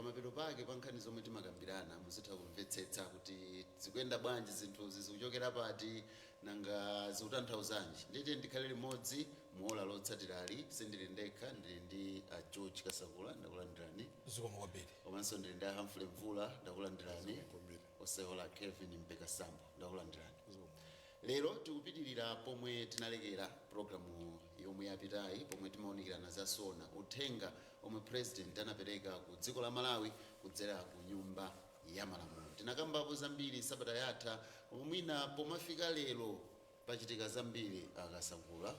pamapeto pake pankhani zomwe timakambirana muzitha kumvetsetsa kuti zikuyenda bwanji zinthuzi zikuchokera pati nanga zikutanthauzanji. Nditi ndikhale limodzi muola lotsatirali sindili ndekha, ndili ndi a George Kasakula ndakulandirani. Zikomo kwambiri. Komanso ndili ndi Humphrey Mvula ndakulandirani. Osehola Kevin Mpekasambo ndakulandirani. Lero tikupitirira pomwe tinalekera programu yomwe yapitayi pomwe timaonikirana za sona uthenga omwe president anapereka ku dziko la Malawi kudzera ku nyumba ya malamulo. Tinakambapo zambiri sabata yatha koma mwina pomafika lero pachitika zambiri akasakula.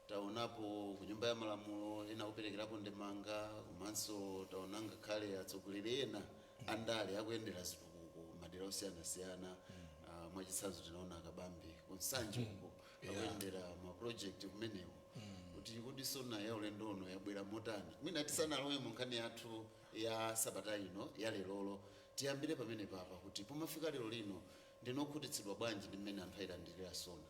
Taonapo ku nyumba ya malamulo ena kuperekerapo ndemanga komanso taona ngakhale atsogoleri ena andale akuyendera zitukuko madera osiyanasiyana. Mwachitsanzo tinaona akabambi kunsanje uko akuyendera ma project kumenewo kuti sona ya ulendono yabwera motani. Mwina tisanalowe mu nkhani yathu ya sabata ino ya lelolo tiyambire pamene papa kuti pomafika lero lino ndinokhutitsidwa bwanji ndi mmene anthu ayilandirira sona.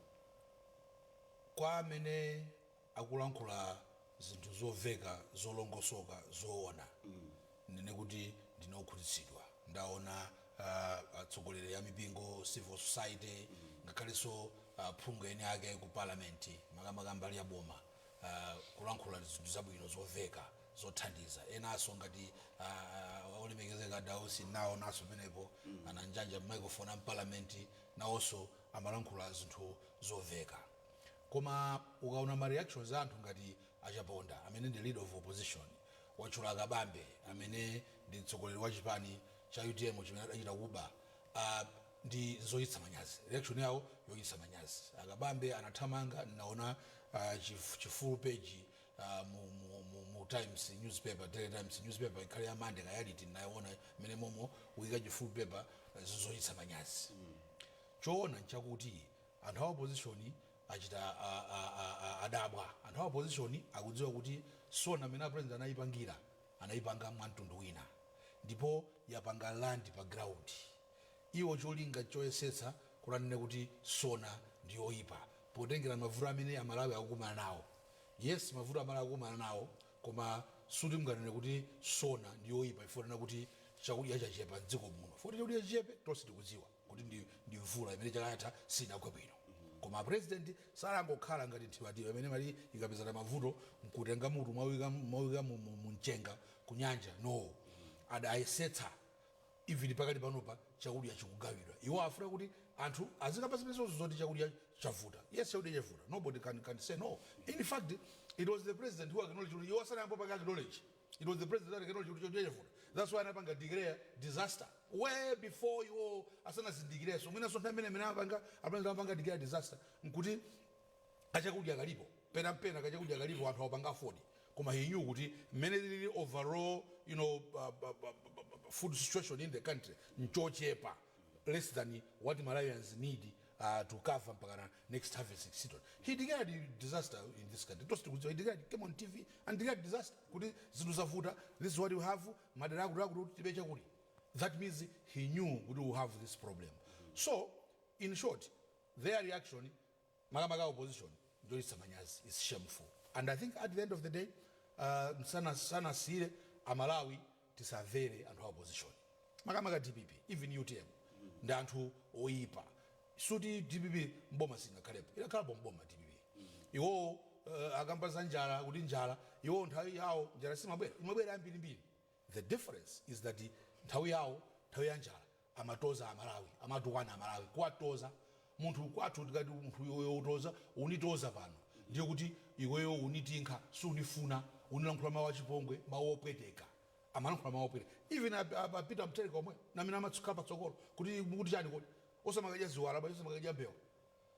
Kwa amene akulankhula zinthu zoveka zolongosoka zoona ndine kuti ndinokhutitsidwa. Ndaona atsogoleri ya mipingo civil society ngakhalenso phungu ene ake ku parliament makamaka ya boma kulankhula zinthu zabwino zoveka zothandiza. Enaso ngati olemekezeka Dausi nawo naso penepo ananjanja microphone ya parliament nawonso amalankhula zinthu zoveka. Koma ukaona ma reactions anthu ngati achaponda amene ndi leader of opposition wachula akabambe amene ndi mtsogoleri wa chipani cha UTM chimene adachita kuba ndi zoyitsa manyazi. Reaction yawo yoyitsa manyazi. Akabambe anathamanga naona full page mu Times newspaper, Daily Times newspaper ikhale ya Monday reality naona mene momo uyika full paper zoyitsa manyazi. Choona nchakuti anthu a opposition achita adabwa. Anthu a opposition akudziwa kuti sona amene president anayipanga mwantundu wina ndipo yapanga land pa ground. Iwo cholinga choyesetsa kulanene kuti sona ndi yoyipa potengera mavuto amene Amalawi akukumana nawo. Yes, mavuto Amalawi akukumana nawo koma suti mnganene kuti sona ndi yoyipa ifonena kuti chakudya chachepa m'dziko muno. Foti chakudya chachepe tonse tikudziwa kuti ndi mvula imene chakayatha sinagwe bwino. Koma president salangokhala ngati nthiwatiwa imene mali ikapezana mavuto nkutenga mutu mwawika mu mchenga kunyanja. No, adayesetsa even pakati panopa chakudya chikugawidwa. Iwo afuna kuti anthu azikapasa peso zoti chakudya chavuta. Yes, chakudya chavuta. Nobody can say no. In fact, it was the president who acknowledged it. Iwo sanayambo acknowledge. It was the president that acknowledged chakudya chavuta. That's why anapanga declare disaster way before you asana declare. So mwina sonta mene apanga declare disaster nkuti achakudya kalipo pena kachakudya kalipo anthu apanga afford. Koma he knew kuti mene lili overall food situation in the country nchochepa less than what Malawians need to cover mpaka next harvest season. He declared disaster in this country. He declared, came on TV and declared disaster. This is what you have. That means he knew we will have this problem. So, in short, their reaction, Magamaka opposition, is shameful. And I think at the end of the day, sana sire Amalawi tisavere and opposition. Magamaka DPP, even UTM, ndantu oipa. Suti DPP mboma singa kalepo. Ila kalapo mboma DPP. Iwo akambaza njala, kuti njala, iwo nthawi yawo njala si mabwera ambiri. The difference is that nthawi yawo, nthawi ya njala, amatoza Amalawi, amatukwana Amalawi, kwatoza munthu kwathu tikati munthu yotoza unitoza pano. Ndiyo kuti iweyo unitinka sunifuna unilankhula mawu achipongwe mawu opweteka. Amalankhula mawu opweteka. Even Peter Mtereka omwe na mina amatsuka patsogolo kuti chani kodi osamakaja ziwala ba osamakaja mbewa.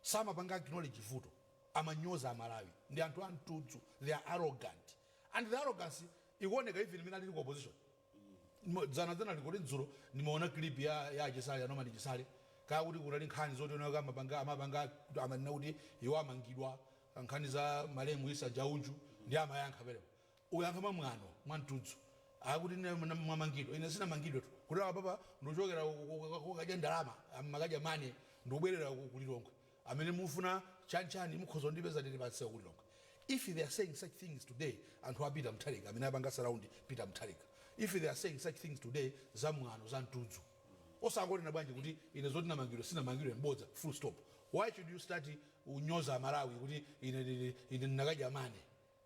Sama panga acknowledge vuto amanyoza Amalawi ndi anthu antudzu. They are arrogant, and the arrogance ikuoneka even mina lili ku opposition. Zana likoti dzulo nimeona clip ya Ajisale ya Norman Jisale ka kuti kunali nkhani zotiona kama amapanga amanena kuti iwo amangidwa nkhani za malemu isa jaunju ndi amayankha pelepo uyankha mamwano mwantudzu akuti mwamangidwa ine sina mangidwa tu kuti papa ndochokera kukadya ndalama makaja mane ndobwerera kulilonga amene mufuna chanchani mukhozo ndipeza tili patse kulilonga. If they are saying such things today and who are Peter Mutharika, I mean, Abanga surround Peter Mutharika, if they are saying such things today, zamwano zantuzu. Osangoti na banje kuti ine zoti namangiro sina mangiro mbodza full stop. Why should you start unyoza Malawi kuti ine nakajamane?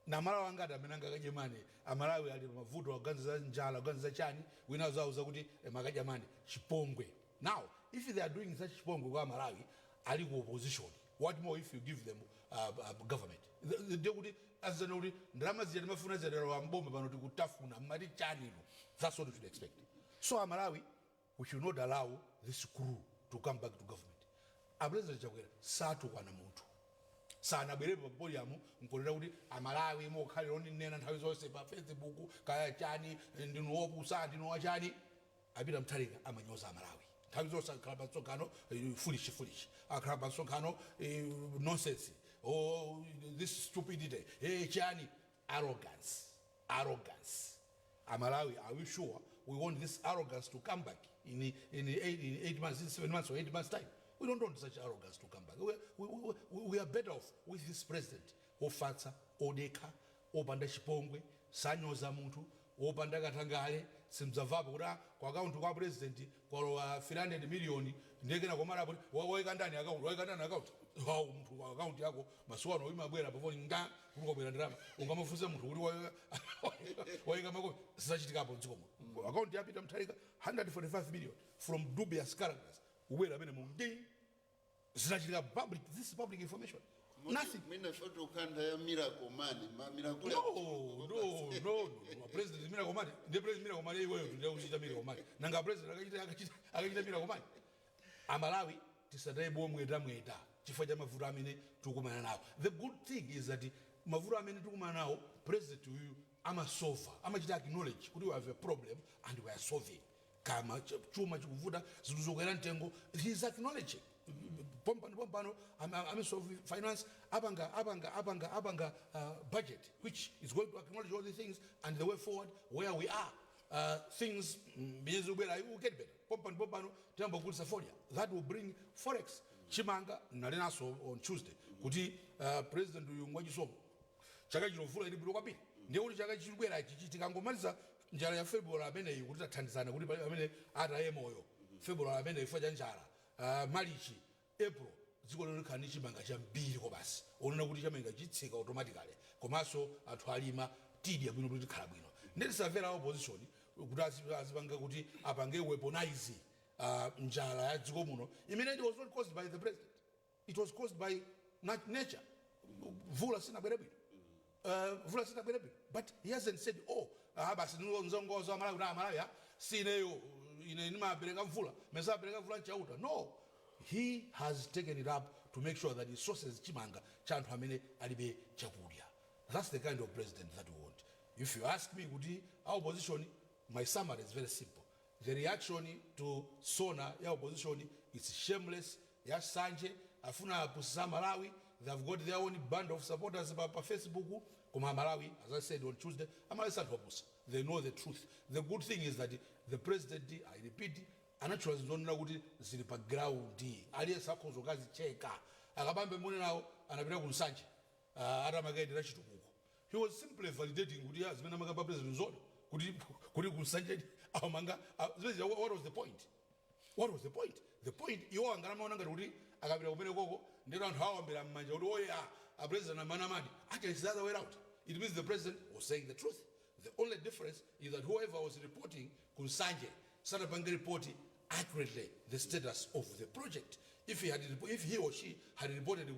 Na Malawi angada menanga kajamane. Amalawi ali mavuto aganza njala aganza chani wina zauza kuti makajamane chipongwe. Now, if they are doing such chipongwe kwa Malawi, ali ku opposition. What more if you give them government? They would as an old drama mafuna zero mbomba banoti kutafuna mari chani. That's what we should expect. So Malawi, we should not allow this crew to come back to government. Abreza chakwe satu wana muntu. Sana berebe podium nkolera kuti Amalawi mo khali oni nena nthawi zonse pa Facebook kaya chani ndinu opusa ndinu wachani abira mthalika amanyoza Amalawi. Nthawi zonse akhala patsogano foolish akhala patsogano nonsense. Oh, this stupidity. Hey, Chani, arrogance. Amalawi, are we sure we want this arrogance to come back in 8 months, in 7 months or 8 months' time? We don't want such arrogance to come back. We are better off with this president. Ofatsa, Odeka, Obanda Chipongwe, Sanyoza Muntu, Obanda Katangale, Simzavabu, kwa account kwa president, kwa 300 million, ndegena kwa mara, waweka ndani account. How account yako maswano wima bwera bavoni nga kuko bwera drama ungamafuza muntu uri waika mako sachitika hapo nzikomo account yapita mtalika 145 million from dubious characters ubwera bene mungi sachitika public, this is public information. Nothing. Mina photo kanda ya miracle man, miracle. No. President miracle man. The president miracle man wewe ndio ushita miracle man. Nanga president akachita miracle man. Amalawi tisadai bomweda chifukwa cha mavuto amene tukumana nawo. The good thing is that mavuto amene tukumana nawo president uyu amasolve, amachita acknowledge kuti we have a problem and we are solving. Kama chuma chikuvuta zinthu zokwera mtengo, he is acknowledging. Pompano solve finance abanga budget which is going to acknowledge all the things and the way forward where we are. Things will get better. Pompano tembo kulisa folia. That will bring forex. Chimanga nalinaso on Tuesday kuti president uyu ngwachisomo chaka chinovula ili bilo kwapiri ndiye kuti chaka chilibwera chichitika ngomaliza njala ya February amene iyi kuti tathandizana kuti amene ataye moyo February amene ifo cha njala March April dziko lolikhala chimanga cha mbiri ko basi onena kuti chamenga chitsika automatically komanso anthu alima tidya bwino kuti khala bwino ndeti savera opposition kuti azipanga kuti apange weaponize njala ya dziko muno. It was not caused by the president. It was caused by nature. Vula sina berebi. But he hasn't said, oh, basi nzongo za Malawi sineyo inema bereka vula. Mesa bereka vula chauta. No. He has taken it up to make sure that he sources chimanga chantu hamene alibe chakudya. That's the kind of president that we want. If you ask me, our opposition, my summary is very simple. The reaction to Sona, ya opposition, is shameless. Ya Sanje, afuna pusisa Malawi. They've got their own band of supporters on Facebook. Kuma Malawi, as I said on Tuesday, they know the truth. The good thing is that the president, I repeat, anachwa zona kuti zilipa ground. Aliye sakozo kazi cheka. Akabambe mune nao anapira kunsanje. Ara magaidi rachitukuko. He was simply validating kuti azimena magaba president zona. Kuti kunsanje. What was the point? What was the point? The point, you are going to read, I have been go, they don't how I'm a president and Manamadi. Actually, it's the other way around. It means the president was saying the truth. The only difference is that whoever was reporting could Sanabangi reporting accurately the status of the project. If he or she had reported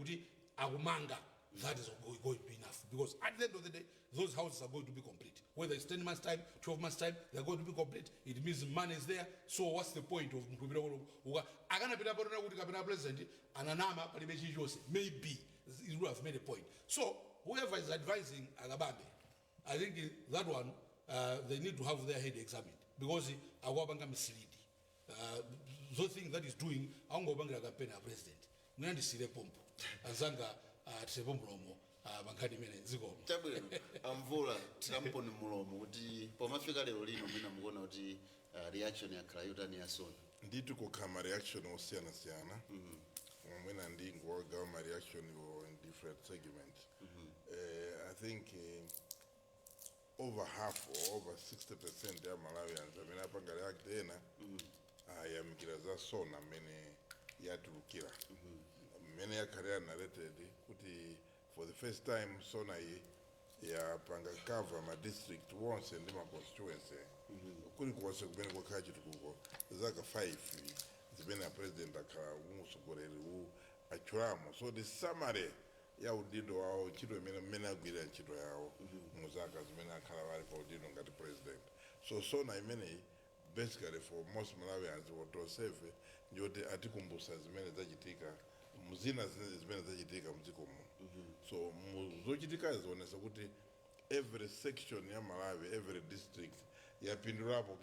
Agumanga, that is going to be enough. Because at the end of the day, those houses are going to be complete. Whether it's 10 months' time, 12 months' time, they're going to be complete. It means money is there. So what's the point of maybe it would have made a point. So whoever is advising Agabambe, I think that one, they need to have their head examined. Because Agabanga mislead. Those things that is doing, Angobanga campaign president. Nandi Sire Pompo. Azanga Tsebomromo. Tabwe amvula tamponi mulomo kuti pomafika lero lino mina muona kuti reaction ya Krayuta ni yasona nditu kukama reaction osiyana mwina ndingoga ma reaction in different segments. I think over half or over 60% ya Malawians amene apanga react ena ayamikira za sona amene yatulukira mmene yakhale narrated kuti for the first time sona yapanga cover ma district once ndi ma constituency kuli kuwase kumene kwakhala chitukuko zaka 5 zimene president akhala umusogoleri achulamo. So the summary ya udindo wawo ntchito imene agwirira ntchito yawo muzaka zimene akhala wali pa udindo ngati president. So sona imeneyi basically for most Malawians wotosefe njoti atikumbusa zimene zachitika muzina zimene zachitika mdziko muno. So muzochitika zionesa kuti every section ya Malawi, every district yapindulapo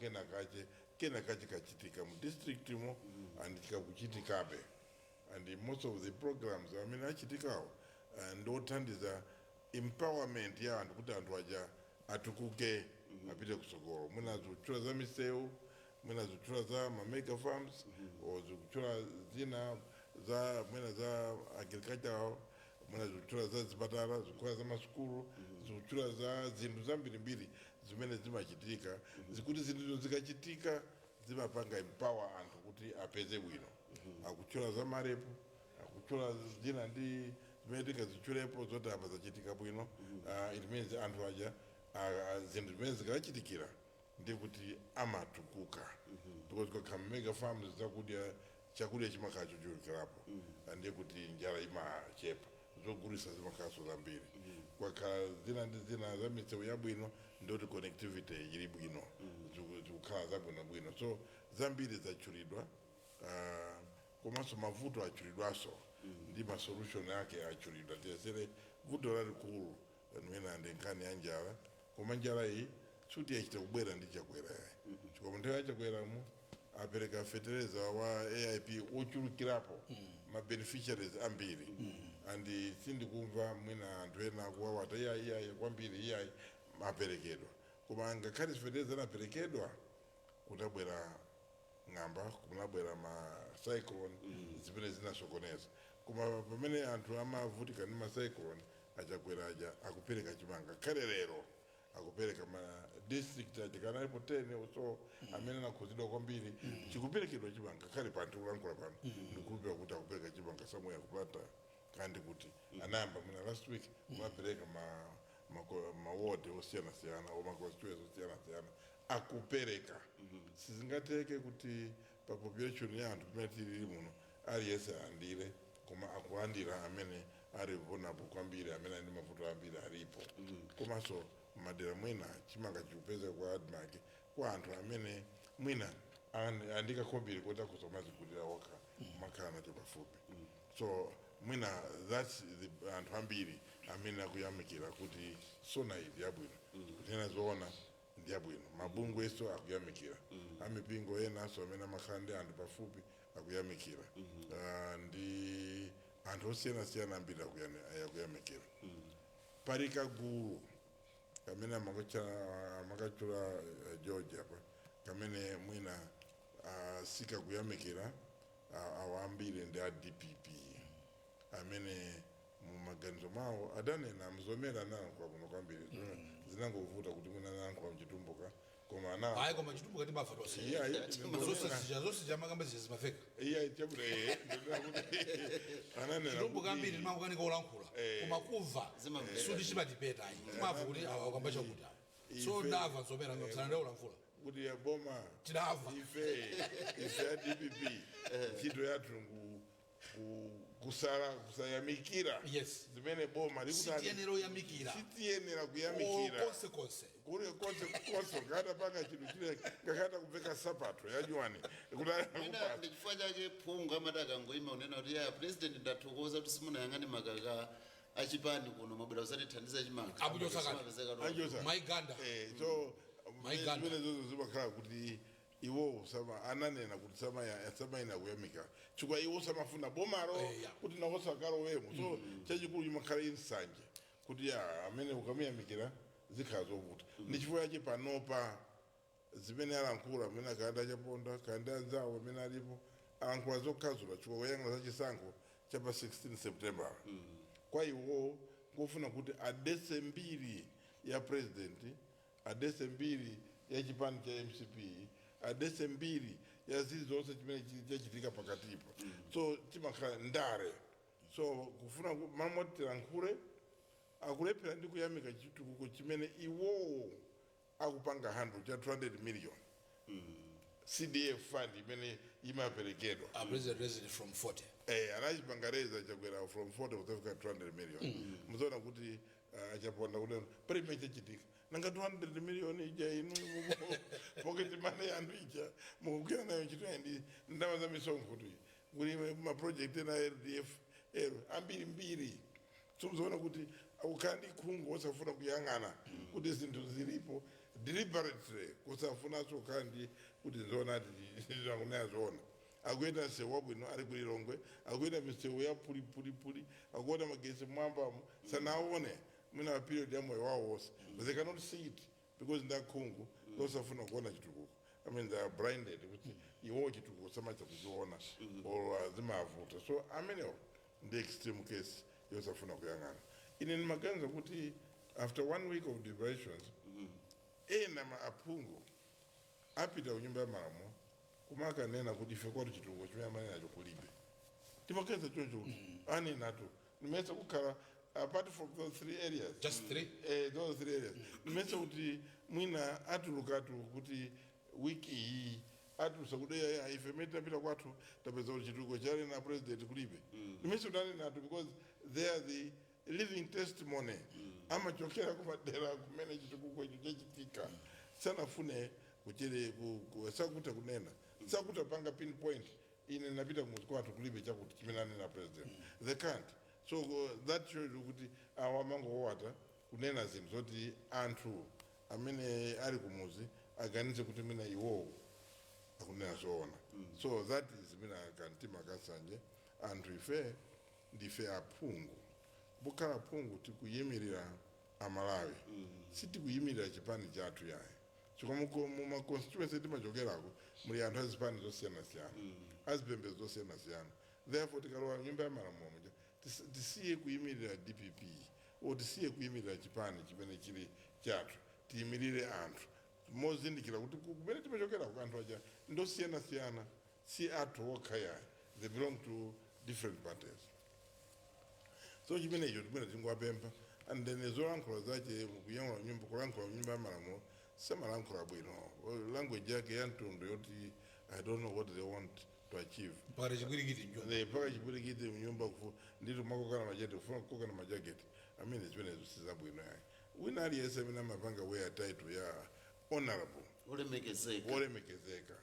kena kache kachitika mu district mo and chikakuchitikabe. And most of the programs achitikawo ndothandiza empowerment ya anthu kuti anthu aja atukuke apite kusogolo. Mwina zikuchula za misewu, mwina zikuchula za mega farms, or zikuchula zina za mwina za agriculture, mwina zikuchula za zipatala, zikuchula za masukulu, zikuchula za zinthu zambirimbiri zimene zimachitika. Zikuti zinthu zikachitika zimapanga empower anthu kuti apeze bwino. Akuchula za marepu, akuchula zina ndi zimene zichulepo zoti apa zachitika bwino. It means anthu aja zinthu zimene zikachitikira ndi kuti amatukuka. Because kwa mega farms zakudya chakudya chimakhala chochulukirapo ndi kuti njala imachepa zogulisa zimakhaso zambiri. Kwakhala zina ndi zina za misewu yabwino ndoti connectivity ili bwino zikukhala zabwinobwino. So zambiri zachulidwa komanso mavuto achulidwaso ndi ma solution yake achulidwa. Tiyesere vuto lalikulu mwina ndi nkhani ya njala, koma njala iyi suti yachita kubwera ndi chakwera yayi. Chikoma nthawi yachakweramu apereka fertilizer wa AIP ochulukirapo ma beneficiaries ambiri. And sindikumva mwina anthu ena akuwawata iya kwambiri iya aperekedwa. Koma ngakhale fertilizer anaperekedwa kutabwera ng'amba, kunabwera ma cyclone zimene zinasokoneza. Koma pamene anthu amavutika ndi ma cyclone achakwera aja akupereka chimanga. Kale lero akupereka ma district achikanalipo 10 so amene anakhuzidwa kwambiri chikuperekedwa chimanga. Kale panthu kulankhula pano ndikupeza kuti akupereka chimanga somewhere kupata kandi kuti anayamba mwina last week mwapereka ma ward osiyana-siyana o ma constituency osiyana-siyana akupereka. Sizingateke kuti pa population ya anthu pamene tili muno aliyense alandire, koma akulandira amene ali vulnerable kwambiri, amene ali ndi mavuto ambiri alipo. Komanso madera mwina chimanga chikupeza kwa admark kwa anthu amene mwina andika kwambiri kuti akuzomazigulira waka makhala nacho pafupi. So mwina that's the anthu ambiri amene akuyamikira kuti sona ili yabwino kuti ena zoona ndi yabwino. Mabungwe eso akuyamikira, amipingo ena aso amene amakhala ndi anthu pafupi akuyamikira, ndi anthu osiyana-siyana ambiri akuyamikira. Parika gulu kamene amakachula George apa kamene mwina sikakuyamikira awambiri ndi a DPP amene mumaganizo mawo adanena mzomera nankwa kuno kwambiri zinangovuta kuti mwina nankwa mchitumbuka koma na hayi koma chitumbuka timbafa tosi zose jamakamba zimafeka chebule ananena chitumbuka mbiri timangokanika ulankhula koma kuva suti chimatipeta ayi timafa kuti akamba chakuti so ndava zomera ngapsana ulankhula kuti ya boma tidava ife ya DPP ntchito yathu kusayamikira zimene boma sitiyenera kuyamikira konse kuri konse ngata panga chinthu chile ngakata kupfeka sapato yajuwani ndikufuna chake phungu amati akangoima unena kuti ya president ndathokoza kuti simunayang'ane makaka achipani kuno mabwera usatithandiza chimanga maiganda so zimene zozo zimakhala kuti iwo sama ananena kuti sama ina kuyamika chikwa iwo samafuna bomaro kuti nawo sakalo wemo. So chachikulu chimakhala insanje kuti ya amene ukamuyamikira zikhala zovuta. Ndi chifukwa chake panopa zimene alankhula amene akada chaponda kandi anzawo amene alipo alankhula zokhazula chikwa woyang'ana za chisankho chapa 16 September. Kwa iwo kufuna kuti adese mbiri ya president adese mbiri ya chipani cha MCP, adese mbiri ya zizi zonse chimene chachitika pakatipo. So chimakhala ndare. So kufuna mamoti tilankhule akulephera ndi kuyamika chitukuko chimene iwowo akupanga handle cha 200 million. CDF fund imene imaperekedwa. Resident from 40. Anachipanga reza chakwera from 40 kufika 200 million. Muzona kuti achaponda kuti pari chitika. Nanga 200 million ija inu pocket money yandu ija mukukira nayo chitwendi ndama za misongo kuti kuli ma project na RDF ambiri. So muzona kuti ukandi kungu wasafuna kuyangana kuti zinthu zilipo deliberately kusafuna so kandi kuti zona ati zona akuenda sewa bwino ari kuli Longwe akuenda misewu ya puli akuona magesi mwamba sana aone mwina period ya moyo wao wose, but they cannot see it because nda kungu losafuna kuona chitukuko. I mean, they are blinded kuti iwo chitukuko samacha kuziona or zimavuta. So amenewo the extreme case yosafuna kuyangana. Ine maganza kuti after 1 week of deliberations ena aphungu apita kunyumba ya Malawi kumaka nena kuti ife kwati chitukuko chimene manena chokulibe timakeza chocho ani nato nimesa kukhala apart from those 3 areas, just 3 those 3 areas nimesa kuti mwina atulukatu kuti wiki hii atusa kudeya ife metapita kwathu tapeza kuti chitukuko chali na president kulibe nimesa utani nato because they are the living testimony amachokera kumadera kumene chitukuko icho chachitika sanafune kuchere sakuta kunena sakuta panga pinpoint ine napita kumuzi kwathu kulibe chakuti chimenane na president they can't. So that shows kuti awamango wata kunena zinthu zoti anthu amene ali kumuzi aganize kuti mina iwo akunena zoona. So that is mina kantima kasanje anthu ife ndife aphungu bukhala aphungu tikuyimirira amalawi sitikuyimirira chipani chathu yaye chikomuko mu constituency timachokerako muli anthu azipani zosiyana-siyana azipembedzo zosiyana-siyana. Therefore tikalowa nyumba ya Malawi moja tisiye kuyimirira DPP o tisiye kuyimirira chipani chimene chili chathu tiyimirire anthu mozindikira kuti kumene timachokerako anthu aja ndosiyana-siyana si athu okha yaye they belong to different parties. So chimene icho timene tingwapempha and then zolankhula zache kuyankhula nyumba kulankhula nyumba ya Malawi samalankhula bwino language yake ya mtundu yoti I don't know what they want to achieve. Paka chipurikiti mnyumba kufu ndito makokana majeti kufuna kukokana majageti. I mean it's been a bwino yae wina ali yese mina mapanga wear title ya honorable olemekezeka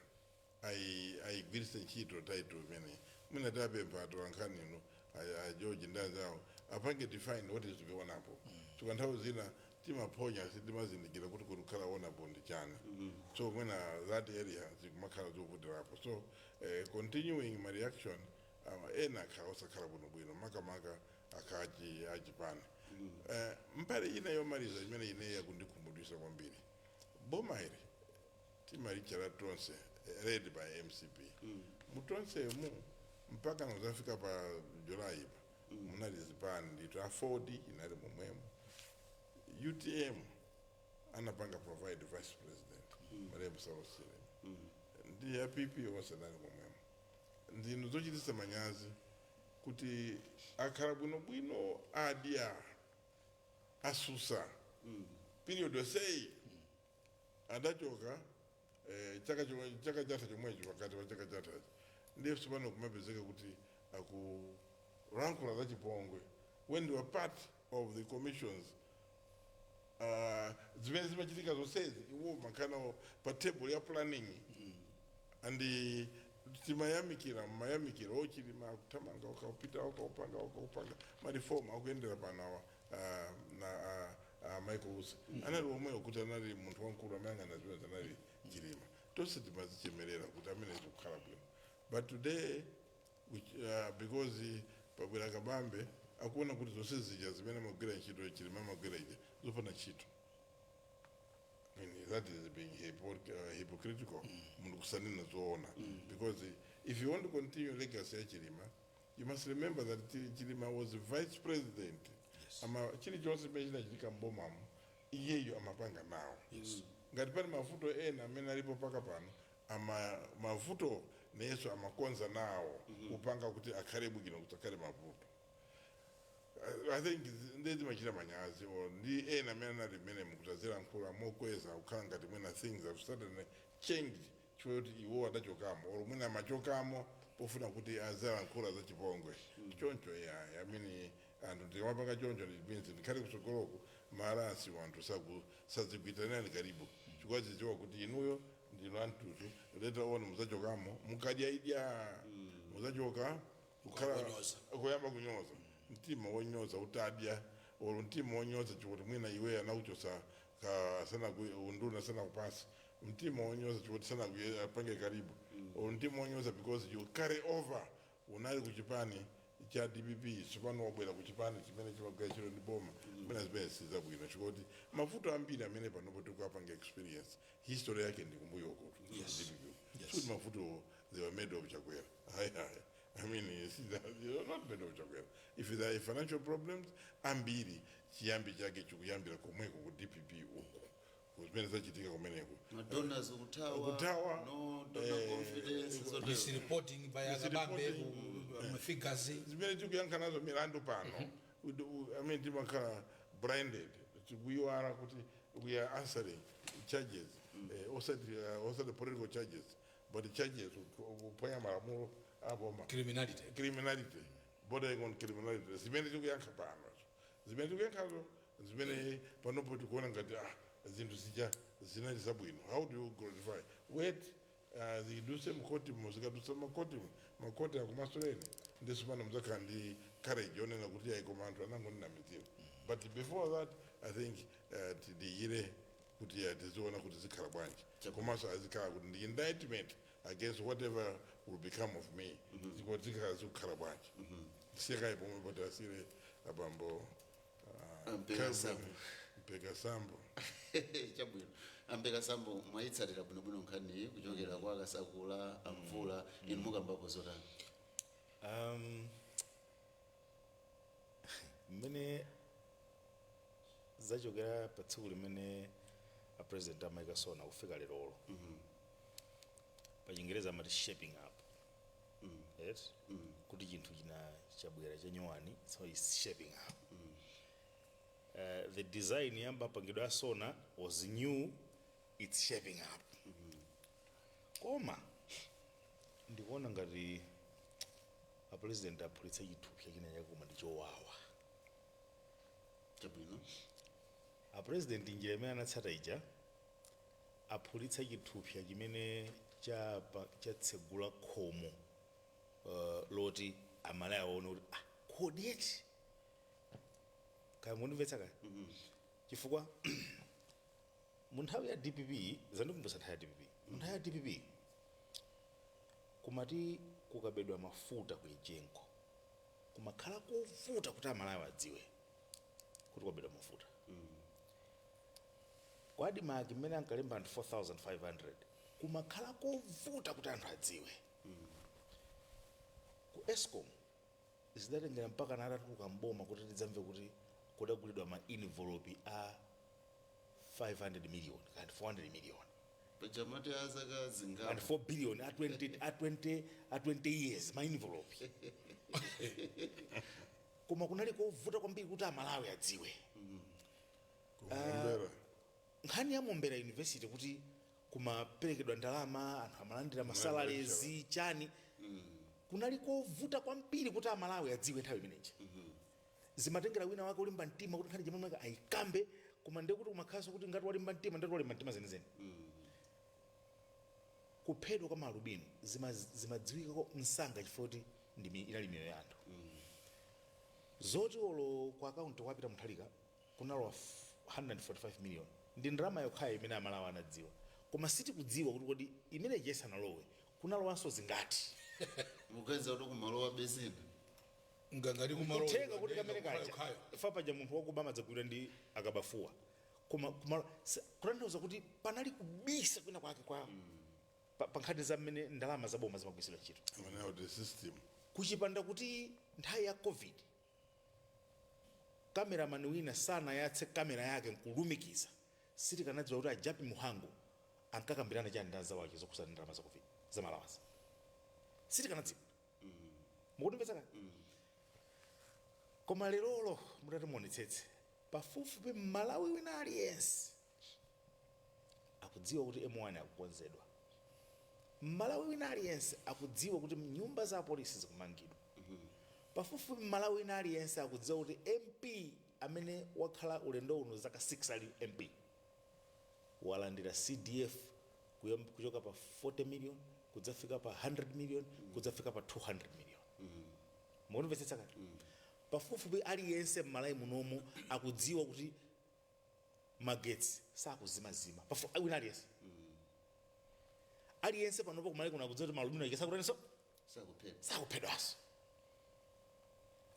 aigwirise nchito title mina tapempha atolankhani ino George Ndanzao apange define what is to be honorable. Tukanthawi zina timaponya sitimazindikira kuti kukhala honorable ndi chani. So when that area zikumakhala zovutirapo. So continuing my reaction ena akhaosakhala bwino makamaka akhachi achipani mpale ina yomaliza imene ine yakundikumbudwisa kwambiri boma ili timalicha tonse led by MCP mutonse mu mpaka nozafika pa Julai munali zipani ndito afodi inali momwemo UTM anapanga provide vice president Marembo Sawosile ndi ya PP wose nali momwemo ndino zochitisa manyazi kuti akhala bwino adia asusa period yosei adachoka chaka chatha chomwecho wakati wa chaka chatha ndiye sipano kumapezeka kuti akulankhula za chipongwe when they were part of the commissions zimene zimachitika zonsezi iwo makhana pa table ya planning and timayamikira ochilima kutamanga ukapita ukapanga mariform akuendera panawa na Michael Usa anali omwe kuti anali munthu wankulu amayang'ana zimene zanali chilima tonse timazichemerera kuti amene zikukhala bwino. But today because pabwera kabambe akuona kuti zonse zija zimene amagwira ntchito chilima amagwira ija zopanda ntchito. I mean, that is being hypocritical. Because if you want to continue legacy of Chilima, you must remember that Chilima was the vice president. Chili Johnson mentioned iyeyo amapanga nawo. Ngati pali mavuto ena amene alipo paka pano mavuto neso amakonza nawo kupanga kuti akhale bwino kuti akhale mavuto. I think ndezi machira manyazi or ndi ena amene anali mmene mukutazira nkula mokweza kukhala ngati mwina things have suddenly changed choti iwo adachokamo or mwina amachokamo pofuna kuti azera nkula za chipongwe. Choncho I mean anthu ndikamapanga choncho it means ndikhale kutsogoloko marasi wanthu sazigwitanani karibu chifukwa chidziwa kuti inuyo ndino anthutu later on muzachokamo mukadya idya muzachoka kuyamba kunyoza mtima wonyoza utadya or mtima wonyoza chikuti mwina iwe anauchosa sana unduna sana kupasi mtima wonyoza chikuti sana apange karibu or mtima wonyoza because you carry over unali kuchipani cha DPP sipano wabwera kuchipani chimene chimagaya chilo ndi boma mwina zimene sizabwino chikuti mavuto ambiri amene panopo tikapanga experience history yake ndi kumbuyo uko DPP so mavuto they were made of chakwera I mean they are not made of chakwera if there are financial problems ambiri chiyambi chake chikuyambira komweko ku DPP uko kuzimene zachitika kumeneko donors ukutawa no donor confidence misreporting by akabambe figures zimene tikuyankha nazo milandu pano I mean timakhala blinded we are kuti we are answering charges also the political charges but the charges uponya malamulo aboma criminality bordering on criminality zimene tikuyankha pano zimene tikuyankhazo zimene panopo tikuona ngati zinthu zinali zabwino. How do you glorify wait ziduse mkoti muzikadusa makoti akumasuleni ndisumana muzakhala ndi courage yonena kuti ayikomanthu anangonena miziro but before that I think tidiyire kuti tiziona kuti zikhala bwanji komanso azikhala kuti ndi indictment against whatever will become of me zikhala zikukhala bwanji siyakayi pomwe poti asire abambo Mpeka Sambo chabwino Mpeka Sambo mwayitsatira bwinobwino nkhani kuchokera kwa Kasakula amvula inu mukambapo zotani mmene zachokera pa tsiku limene a president amaikasona kufika lerolo pa Chingereza amati shaping up yes kuti chinthu china chabwera chanyowani so it's shaping up the design yamba pangidwa asona was new, it's shaping up koma ndikuona ngati a president aphulitsa chithupsa china chakoma ndichowawa chabwino a president njira imene anatsata ija aphulitsa chithupsa chimene chatsegula khomo loti Amalawi aone kuti kodi eti kaya mundimvetsa kaya chifukwa mu nthawi ya DPP zandikumbusa nthawi ya DPP mu nthawi ya DPP kumati kukabedwa mafuta ku Ijenko kumakhala kovuta kuti Amalawi adziwe kuti kwabedwa mafuta kwadi maki mmene ankalemba ndi 4,500 kumakhala kovuta kuti anthu adziwe ku Eskom zidatengera mpaka natatuluka mboma kuti tidzamve kuti kudagulidwa ma envelope a 500 million and 400 million pajamati azaka zingapo and 4 billion at 20 years ma envelope koma kunali kovuta kwambiri kuti Amalawi adziwe nkhani ya Mombera University kuti kumaperekedwa ndalama anthu amalandira masalaries chani kunali kovuta kwambiri kuti Amalawi adziwe nthawi imeneyi zimatengera wina wake ulimba mtima kuti nkhani chimwe ayikambe koma ndiye kuti umakhaso kuti ngati walimba mtima ndati walimba mtima zenizeni kuphedwa kwa malubino zimadziwika msanga chifukwa kuti inali miyoyo ya anthu zoti olo kwa akaunti wapita muthalika kunalowa 145 million ndi ndalama yokhayo imene Amalawi anadziwa koma sitikudziwa kuti kodi imene Jesi analowe kunalowanso zingati mukaza kuti kumalowa besina ngangati kumalowa kutenga kuti kamene kacha ifa paja munthu wakubama dzagwira ndi akabafuwa koma kutanthauza kuti panali kubisa kwina kwake kwa pa nkhani za mmene ndalama zaboma zimagwiritsidwa ntchito the system kuchipanda kuti nthawi ya COVID cameraman wina sana yatse kamera yake nkulumikiza sitikanadziwa kuti ajapi muhango ankakambirana chani ndi anzawo zokusana ndalama zakuvina za Malawi sitikanadziwa mukutimvetsa koma lerolo mutati muonetsetse pafupifupi Malawi wina aliyense akudziwa kuti M1 akukonzedwa. Malawi wina aliyense akudziwa kuti nyumba za polisi zikumangidwa. Pafupifupi Malawi wina aliyense akudziwa kuti MP amene wakhala ulendo uno zaka 6 ali MP walandira CDF kuchoka pa 40 million kudzafika pa 100 million kudzafika pa 200 million. Mukumvetsetsa kati pafupifupi aliyense Malawi munomu akudziwa kuti magetsi sakuzimazima pafupi wina aliyense aliyense panopo kumalawi kuna akudziwa kuti malumino ikesakutenso sakuphedwanso.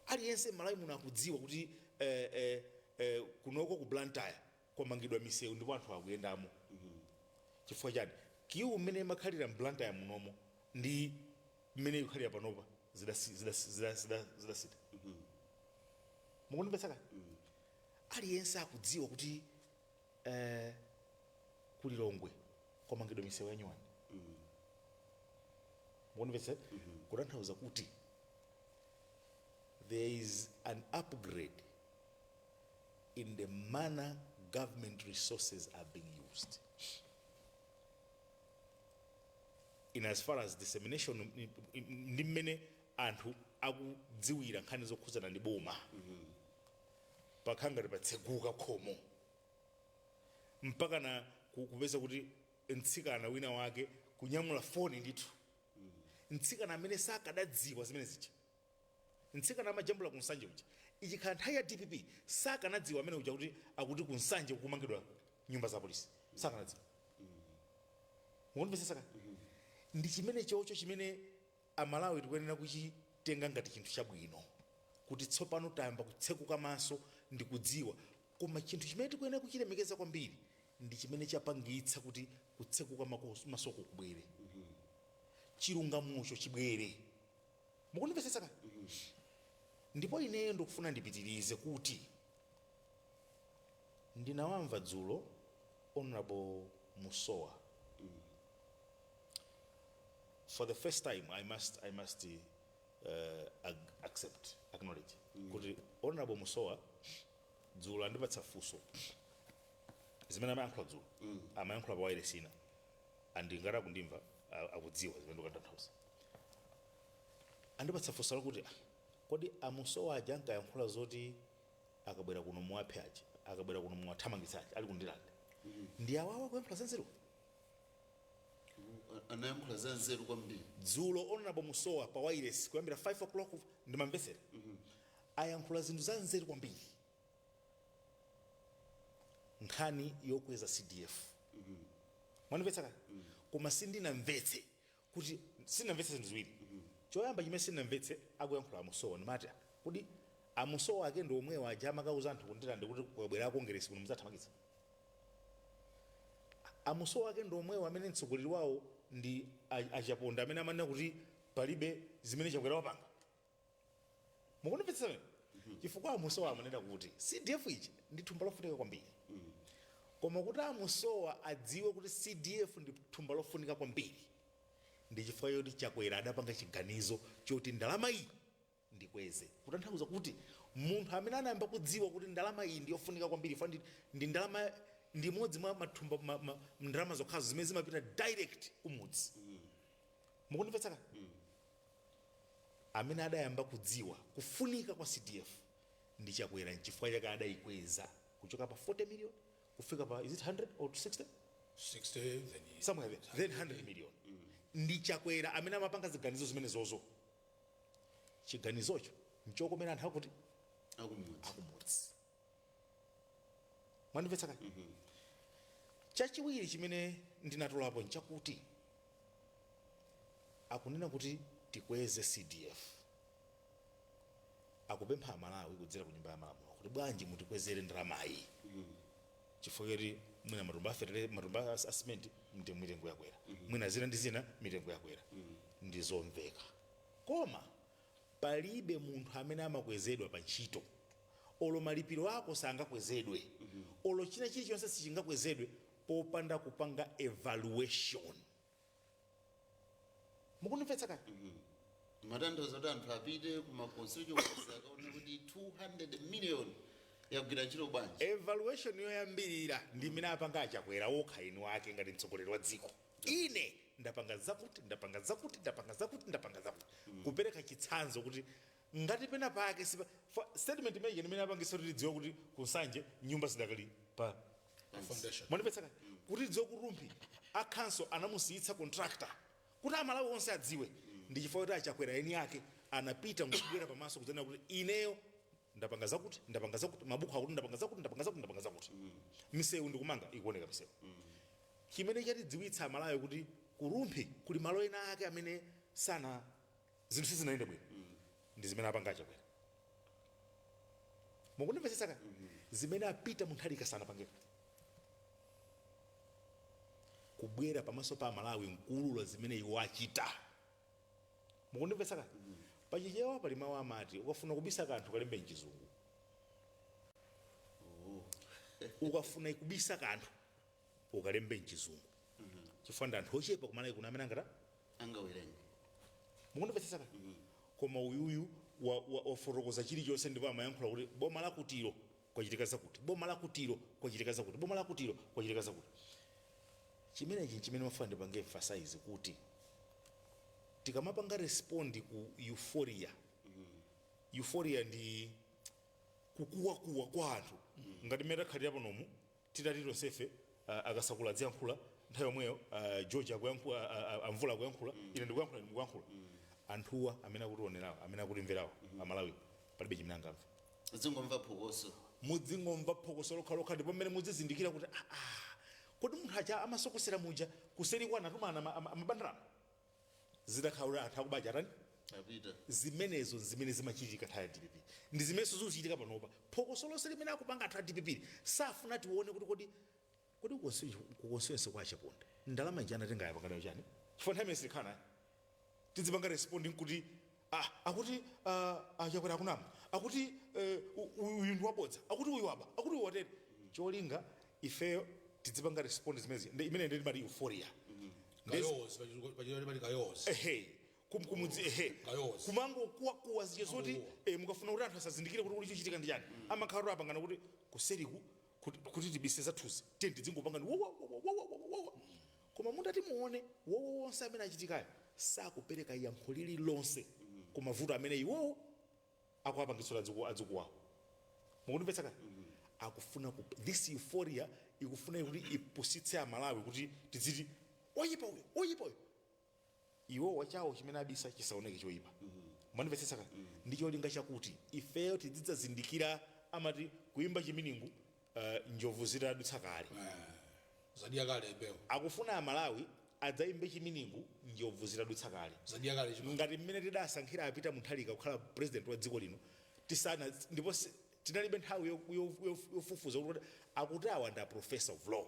Aliyense Malawi muno akudziwa kuti kunoko ku Blantyre kwamangidwa misewu ndipo anthu akuyendamo chifukwa chani kiu mmene makhalira Blantyre munomo ndi mmene ikhalira panopa zidasita mukunipetsaka aliyense akudziwa kuti kulilongwe kwamangidwa misewu yanyuwani mukunipetsa kutanthauza kuti there is an upgrade in the manner government resources are being used in as far as dissemination ndi mmene anthu akudziwira nkhani zokhuzana ndi boma pakhanga patseguka khomo mpaka na kupeza kuti mtsikana wina wake kunyamula foni ndithu mtsikana amene sakadadziwa zimene zicha mtsikana amajambula kunsanje uja ichi khala nthawi ya DPP sakanadziwa amene uja kuti akuti kunsanje kumangidwa nyumba za polisi sakanadziwa mukumvetsetsa ndi chimene chocho chimene amalawi tikuyenera kuchitenga ngati chinthu chabwino kuti tsopano tayamba kutsekuka maso ndi kudziwa koma chinthu chimene tikuyenera kuchilemekeza kwambiri ndi chimene chapangitsa kuti kutsekuka masoko kubwere chilungamucho chibwere mukunimvetsetsa ndipo ineyo ndikufuna ndipitirize kuti ndinawamva dzulo Honorable Musowa for the first time I must acknowledge kuti Honorable Musowa dzulo andipatsa funso zimene amayankhula dzulo amayankhula pa waire sina andingata kundimva akudziwa zimene ndikutanthauza andipatsa funso lakuti kodi amusowa aja ankayankhula zoti akabwera kuno muwaphe aja akabwera kuno muwathamangitsa aja ali kundilanda ndi awawa kuyankhula zanzeru anayankhula zanzeru kwambiri dzulo Honorable Musowa pa wireless kuyambira 5 o'clock ndimamvetsera ayankhula zinthu zanzeru kwambiri nkhani yokweza CDF mwanimvetsa koma sindinamvetse kuti sindinamvetse zinthu ziwiri choyamba chimene sindinamvetse akuyankhula Musowa ndimati kuti amusowa ake ndi omwe waja amakauza anthu kundilanda kuti kwabwera akongeresi kuno mudzathamangitsa amusowa ake ndi omwe amene mtsogoleri wawo ndi achaponda amene amanena kuti palibe zimene chakwera wapanga mukunimvetsa chifukwa amusowa amanena kuti CDF ichi ndi thumba lofunika kwambiri koma kuti amusowa adziwe kuti CDF ndi thumba lofunika kwambiri ndi chifukwa choti chakwera adapanga chiganizo choti ndalama iyi ndikweze kutanthauza kuti munthu amene anayamba kudziwa kuti ndalama iyi ndi yofunika kwambiri ndi ndalama ndi modzi mwa mathumba ndalama zokhazo zimene zimapita direct kumudzi mukunimvetsa amene adayamba kudziwa kufunika kwa CDF ndi chakwera nchifukwa chake adayikweza kuchoka pa 40 million kufika pa is it 100 or 60 then somewhere then 100 million ndi chakwera amene amapanga ziganizo zimene zozo chiganizocho nchokomera anthu akuti akumudzi mwandimvetsa chachiwiri chimene ndinatolapo nchakuti akunena kuti tikweze CDF akupempha Malawi kudzera ku nyumba ya malamulo kuti bwanji mutikwezere ndalamayi chifukwa kuti mwina matumba a cement mitengo yakwera mwina zina ndi zina mitengo yakwera ndizomveka koma palibe munthu amene amakwezedwa pa ntchito olo malipiro ako sangakwezedwe olo china chilichonse sichingakwezedwe popanda kupanga evaluation. Mukunimvetsa kale? Matanthauza kuti anthu apite kuma constituency akaona kuti 200 million yakugwira ntchito bwanji. Evaluation yoyambirira ndi imene apanga achakwera okha inu ake ngati mtsogoleri wa dziko. Ine ndapanga zakuti kupereka chitsanzo kuti ngati pena pake statement imene imene apangisa kuti tidziwe kuti kusanje nyumba zidakali pa foundation. Mwandipetsa kale kuti tidziwe kurumpi akhanso anamusiyitsa contractor kuti amalawi onse adziwe ndi chifukwa kuti achakwera eni ake anapita nkubwera pamaso kudzana kuti ineyo ndapanga zakuti mabuku akuti ndapanga zakuti misewu ndikumanga ikuoneka misewu. Chimene chatidziwitsa amalawi kuti kurumpi kuli malo ena ake amene sana zinthu sizinaende bwino ndi zimene apanga achakwera. Mukundimvetsa kale? Zimene apita munthalika sana pangeka kubwera pamaso pa amalawi nkulula zimene iwo achita. Mukundimvetsa kale? Pachichewa pali mawu amati ukafuna kubisa kanthu kalembe mchizungu. Ukafuna kubisa kanthu ukalembe mchizungu. Chifukwa anthu ochepa kumalawi kuna amene angawerenge. Mukundimvetsa kale? Koma uyuyu wafotokoza chilichonse ndipo amayankhula kuti boma lakutiro kwachitika zakuti, boma lakutiro kwachitika zakuti, boma lakutiro kwachitika zakuti. Chimene mafuna ndipange emphasize kuti tikamapanga respond ku euphoria. Euphoria ndi kukuwa kwa anthu ngati mmene takhalira panomu titatito sefe akasakula ziyankhula nthawi yomweyo George akuyankhula amvula akuyankhula ine ndikuyankhula anthuwa amene akutionerawo amene akutimverawo amalawi palibe chimene angamva. Zingomva phokoso. Muzingomva phokoso lokhalokha ndipo mmene muzizindikira kuti kodi munthu acha amasokosera muja kuseri kwa anatumana amabandalamo zidakhaula anthu akubaja atani apita zimenezo zimene zimachitika nthawi ya DPP ndi zimene zikuchitika panopa. Phokoso lonse limene akupanga anthu a DPP safuna tione kuti kodi kukonsewense kwa achaponda ndalama ija anatenga yapanga nayo chani chifukwa nthawi imene silikhana tidzipanga responding kuti akuti achakwera akunama akuti uyu ndi wabodza akuti uyu waba akuti uyu watere cholinga ifeyo tidzipanga respond zimene imene ndi mali euphoria. Kumango kuwa zije zoti mukafuna kuti anthu asazindikire kuti kulicho chitika ndi chani amakhala apangana kuti kuseriku kuti tibise zathuzi tenti tidzingopanga koma mutati muone wonse amene achitikayo sakupereka yankho lililonse ku mavuto amene iwowo akuapangitsira adzikuwawo. Mukundimvetsa kale? Akufuna this euphoria ikufuna kuti ipusitse amalawi kuti tidziti oyipa uyo iwo wachawo chimene abisa chisaoneke choyipa. Mwandimvetsa kale? Ndi cholinga chakuti ifeyo tidzidzazindikira amati kuimba chiminingu njovu zitadutsa kale. Zadia kale mbeo. Akufuna amalawi adzaimbe chiminingu njovu zitadutsa kale. Zadia kale chimwe. Ngati mmene tidasankhira apita munthalika kukhala president wa dziko lino tisana ndipo tinalibe nthawi yofufuza kuti akuti awa ndi a professor of law.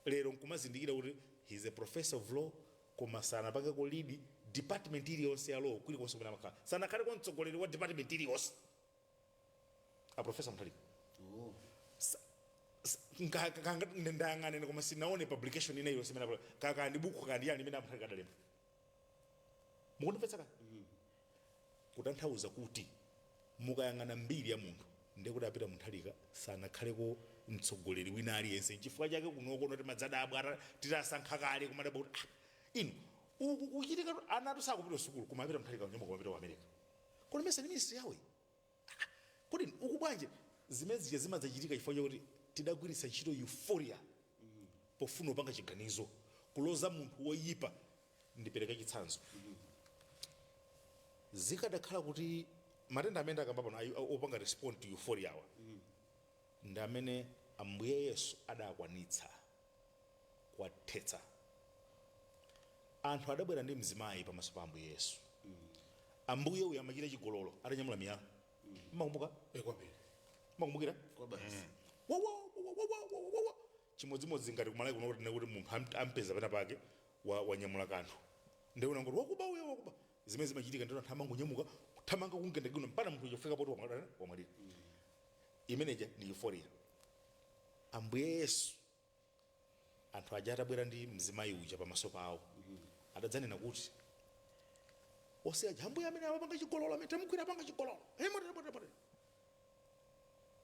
Lero nkumazindikira kuti he's a professor of law koma sanapake ko lead department iliyonse ya law kulikonse kumene amakhala sanakhale ko mtsogoleri wa department iliyonse a professor muthalika. Ndayang'anene koma sinaone publication ina iliyonse imene kaka ndi buku kandi yani imene amuthalika adalemba. Mukundimvetsa kale? Kutanthauza kuti mukayang'ana mbiri ya munthu ndekuti apita munthalika sanakhaleko mtsogoleri wina aliyense chifukwa chake kunokono timadzadabwa titasankha kale kumadabwa kuti inu ukuchitika ana atu sakupita sukulu koma apita munthalika nyuma kumapita ku America kodi mesa ni ministry yawe kodi ukubwanje zimene zija zimadzachitika chifukwa chakuti tidagwiritsa ntchito euphoria pofuna upanga chiganizo kuloza munthu woyipa. Ndipereka chitsanzo zikadakhala kuti matenda amene akamba pano opanga respond to euphoria awa ndi amene ambuye Yesu adakwanitsa kwathetsa. Anthu adabwera ndi mzimayi pamaso pa ambuye Yesu. Ambuye uyu amachita chigololo atanyamula miyala. Makumbuka? Kwambiri. Makumbukira? kwa basi. Chimodzimodzi ngati kumalawi kuno kuti munthu ampeza pena pake wanyamula kanthu ndiye unangoti wakuba uyo zimene zimachitika ndiye anthu amangonyamuka kuthamanga kungenda kuno mpaka munthu chofika poti wamwalira. imeneja ndi euphoria. Ambuye Yesu anthu aja atabwera ndi mzimayi uja pamaso pawo adadzanena kuti oseja ambuye amene amapanga chigololo amene tamugwira apanga chigololo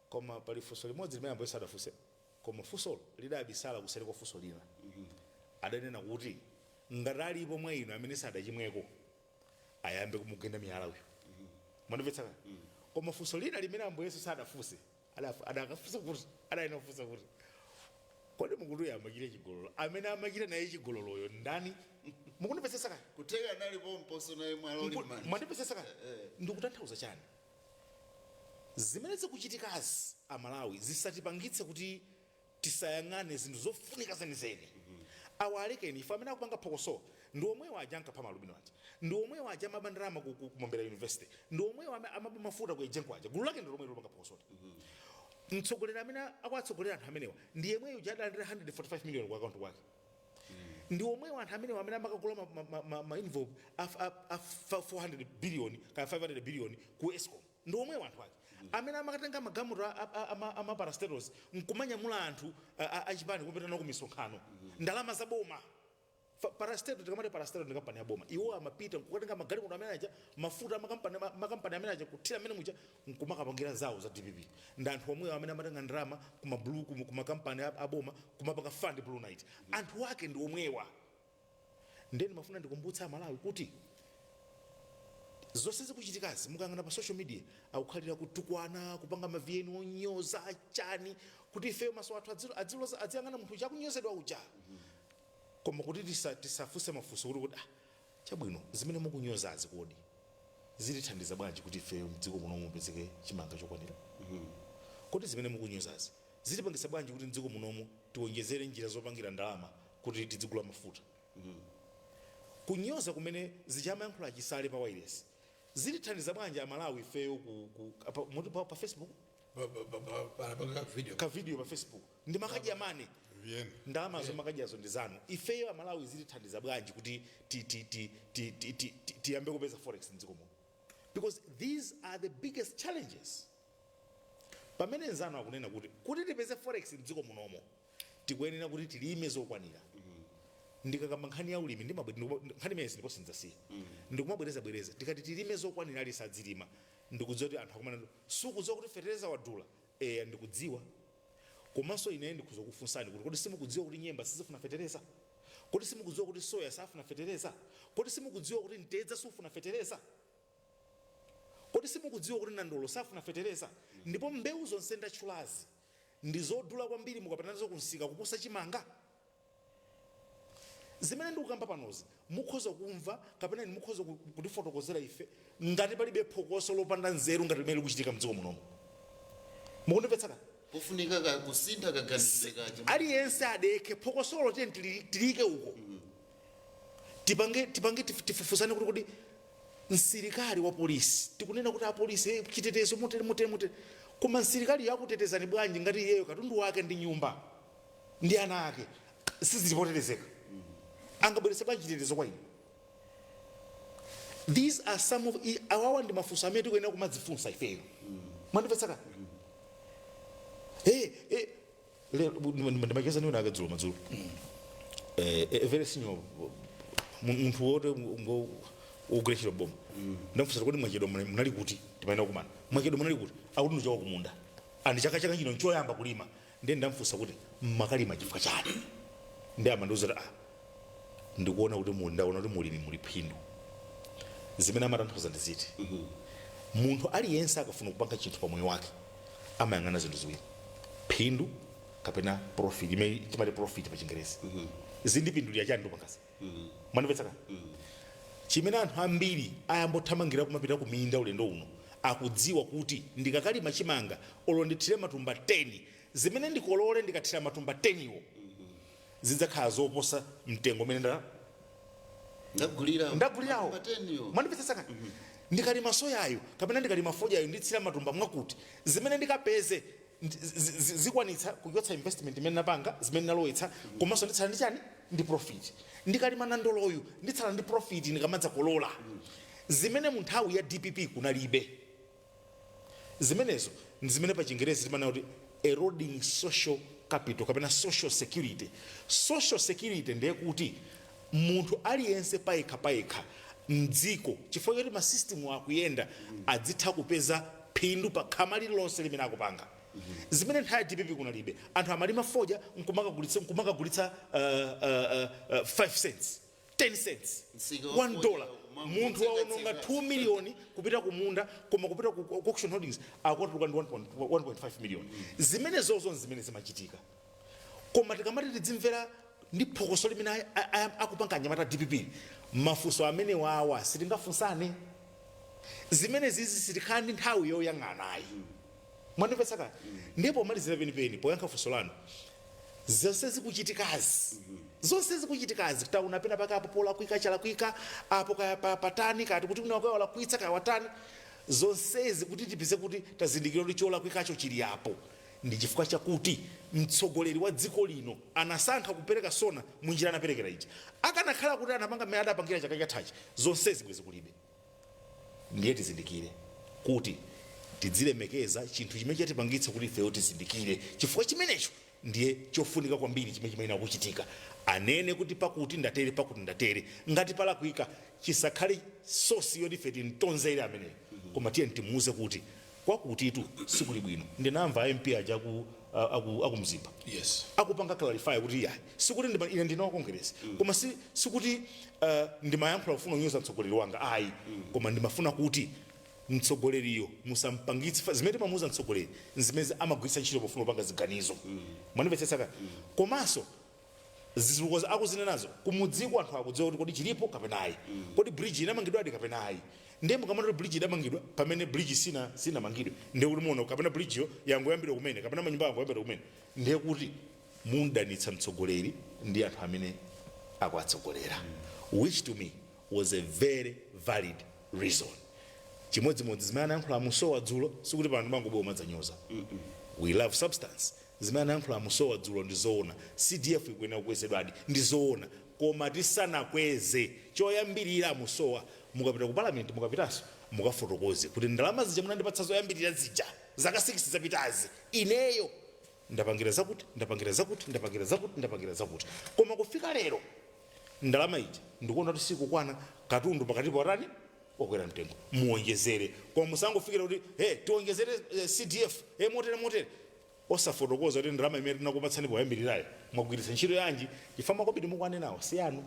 koma pali funso limodzi limene ambuye sadafunse koma funsolo lidabisala kuseri kwa funso lina. Adanena kuti ngati alipo mwa inu amene sadachimweko ayambe kumugenda miyala uyu. Mwandimvetsa koma funso lina limene ambuye Yesu sadafunse adakafunsa kuti adainafunsa kuti kodi mukuti amachire chigololo amene amachira naye chigololoyo ndani? Mukundipesesa kani? Kuteka nalipo mposo naye mwalo limani. Mwandipesesa kani? Ndikutanthauza chani? Zimene zikuchitikazi Amalawi zisatipangitse kuti tisayang'ane zinthu zofunika zenizeni. Awalekeni ife amene akupanga phokoso ndi omwewo aja ankapha alubino aja, ndi omwewo aja amabandirama kumombera university, ndi omwewo amaba mafuta ku ejenko aja, gulu lake ndi lomwe lopanga phokoso. Mtsogoleri amene akwatsogolera anthu amenewa ndi yemweyo uja adalira 145 million kwa account wake. Ndi omwewo anthu amenewa amene amakagula ma envelope a 400 billion ka 500 billion ku Eskom, ndi omwewo anthu ake amene amakatenga magamuto amaparastatos nkumanyamula anthu achipani kupita nawo ku misonkhano ndalama za boma. Parastato tikamati parastato ndi kampani ya boma, iwo amapita kukatenga magalimoto amene aja mafuta makampani amene aja kuthira amene muja nkumakapangira zawo za DPP. Ndi anthu omwewo amene amatenga ndalama kumakampani aboma kumapaka fund Blue Night. Anthu ake ndi omwewa. Ndeni mafuna ndikumbutsa Amalawi kuti zonse zikuchitikazi mukangana pa social media akukhalira kutukwana kupanga mavieni onyoza chani kuti ifeyo maso athu adziyang'ana munthu chakunyozedwa uja. Koma kuti tisafuse mafunso kuti chabwino zimene mukunyozazi kodi zilithandiza bwanji kuti ifeyo mdziko muno mupezeke chimanga chokwanira? Kuti zimene mukunyozazi zilipangisa bwanji kuti mdziko muno tiwonjezere njira zopangira ndalama kuti tidzigula mafuta? Kunyoza kumene zichamayankhula chisale pa wireless zilithandiza bwanji Amalawi ifeyo pa Facebook? Ka video pa Facebook ndi makaji amane ndalama zo makaji azo ndi zanu. Ifeyo Amalawi zilithandiza bwanji kuti tiyambe kupeza forex mdziko muno? Because these are the biggest challenges. Pamene nzano akunena kuti tipeze forex mdziko munomo tikuyenera kuti tilime zokwanira. Ndikakamba nkhani ya ulimi nkhani imene ndiposinzasiya ndikumabwereza tikati tilime zokwanira lisadzilima ndikudziwa kuti anthu akumana sukudziwa kuti fertilizer wadula ndikudziwa. Komanso ine ndikuzokufunsani kuti kodi simukudziwa kuti nyemba sizifuna fertilizer? Kodi simukudziwa kuti soya safuna fertilizer? Kodi simukudziwa kuti ntedza sufuna fertilizer? Kodi simukudziwa kuti nandolo safuna fertilizer? Ndipo mbewu zonse ndatchulazi ndi zodula kwambiri mukapita nazo kunsika kuposa chimanga. Zimene ndikukamba panozi mukhoza kumva kapena mukhoza kutifotokozera ife ngati palibe phokoso lopanda nzeru ngati limene likuchitika mdziko munomo. Mukundimvetsa kani? Pofunika kusintha kaganizire kaje. Aliyense adeke phokosolo tilike uko. Tipange tifufuzane kuti msilikali wa polisi tikunena kuti apolisi chitetezo mutere koma msilikali yakutetezani bwanji ngati iyeyo katundu wake ndi nyumba ndi ana ake sizilipotetezeka? Angabwerese bwanji chitetezo kwa ine? These are some of awawa ndi mafunso amene tikuyenera kumadzifunsa ifeyo. Mwandimvetsa kani? Ndimacheza niwe nakadzulo madzulo. Very senior munthu wote ugulechera boma. Ndamufunsa kuti mwachedwa munali kuti timaenda kumana. Mwachedwa munali kuti akuti ndichoka kumunda. Andi chaka chino nchoyamba kulima. Ndiye ndamufunsa kuti makalima chifukwa chani? Ndiye amandiuza ndikuona kuti ndaona kuti muli phindu. Zimene amatanthauza ndi ziti. Munthu aliyense akafuna kupanga chinthu pa moyo wake amayang'ana zinthu ziwiri. Phindu kapena profit, imene chimati profit pa Chingerezi. Zindipindulira chani ndopangasa. Mwandimvetsa kani? Chimene anthu ambiri ayambothamangira kumapita ku minda ulendo uno akudziwa kuti ndikakalima chimanga olo ndithire matumba 10 zimene ndikolole ndikathira matumba 10 iwo zidzakhala zoposa mtengo umene ndagulirawo. Mwandimvetsa kani? Ndikalima soyayo kapena ndikalima fojayo nditsira matumba mwakuti zimene ndikapeze zikwanitsa kuchotsa investment imene napanga zimene nalowetsa komanso nditsala ndi chani? Ndi profit. Ndikalima nandoloyu nditsala ndi profit ndikamadza kolola. Zimene mu nthawi ya DPP kunalibe. Zimenezo nzimene pa chingerezi timana kuti eroding social capital kapena social security. Social security ndiye kuti munthu aliyense payekha mdziko chifukwa choti masystem akuyenda adzitha kupeza phindu pa khama lililonse limene akupanga. Zimene nthawi DPP kunalibe anthu amalima foja nkumakagulitsa 5 cents 10 cents $1 munthu waononga 2 million kupita kumunda koma kupita ku auction holdings akwatuluka ndi 1.5 million. Zimene zozo zimene zimachitika koma tikamati tidzimvera ndi phokoso limene akupanga anyamata DPP mafunso amene wawa sitingafunsane. Zimene zizi sitikhala ndi nthawi yoyang'anayi. Mwandipetsa kale ndipo malizira penipeni poyankha funso lanu zonse zikuchitikazi tauna pena pakapo polakwika chalakwika apo kaya patani kati kuti kunakwaya walakwitsa kaya watani zonsezi kuti tipeze kuti tazindikira kuti cholakwikacho chili apo ndi chifukwa chakuti mtsogoleri wa dziko lino anasankha kupereka sona munjira anaperekera ichi akanakhala kuti anapanga mmene adapangira chaka chathachi zonsezi bwezi kulibe. Ndiye tizindikire kuti tidzilemekeza chinthu chimene chatipangitsa kuti ifeyo tizindikire chifukwa chimenecho ndiye chofunika kwambiri chimene akuchitika. Anene kuti pakuti ndatere ngati palakwika chisakhale sosi yoti ife tintonzere ameneyo koma tiye timuuze kuti kwakutitu sikuli bwino. Ndinamva MP aja akumzimba akupanga clarify kuti yayi sikuti ine ndinawa Congress koma sikuti ndimayankhula kufuna kunyoza mtsogoleri wanga ayi koma ndimafuna kuti mtsogoleriyo musampangitse zimene mamuza mtsogoleri zimene amagwiritsa ntchito pofuna kupanga ziganizo. Mwandimvetsetsa komanso zizulukozi akuzinenazo kumudziko anthu akudziwa kuti kodi chilipo kapena ayi kodi bridge inamangidwa adi kapena ayi ndiye mukamati bridge idamangidwa pamene bridge sina mangidwe ndiye kuti muona kapena bridge yo yangoyambira kumene kapena manyumba yangoyambira kumene ndiye kuti mundanitsa mtsogoleri ndi anthu amene akuatsogolera which to me was a very valid reason. Chimodzimodzi zimene anayankhula musowa dzulo sikuti pano mangoboma dzanyoza. We love substance. Zimene anayankhula musowa dzulo ndizoona. CDF ikuena kukwezedwadi ndizoona koma tisanakweze choyambirira musowa mukapita ku parliament mukapitanso mukafotokoze kuti ndalama zija munandipatsa zoyambirira zija zaka 6 zapitazi ineyo ndapangira zakuti koma kufika lero ndalama ija ndikuona kuti sikukwana katundu pakati pa watani okwera mtengo muonjezere koma musangofikira kuti tiongezere CDF motere osafotokoza kuti ndalama imene tinakupatsani poyambirirayo mwagwiritsa ntchito yanji chifukwa makobidi mukwane nawo siyanu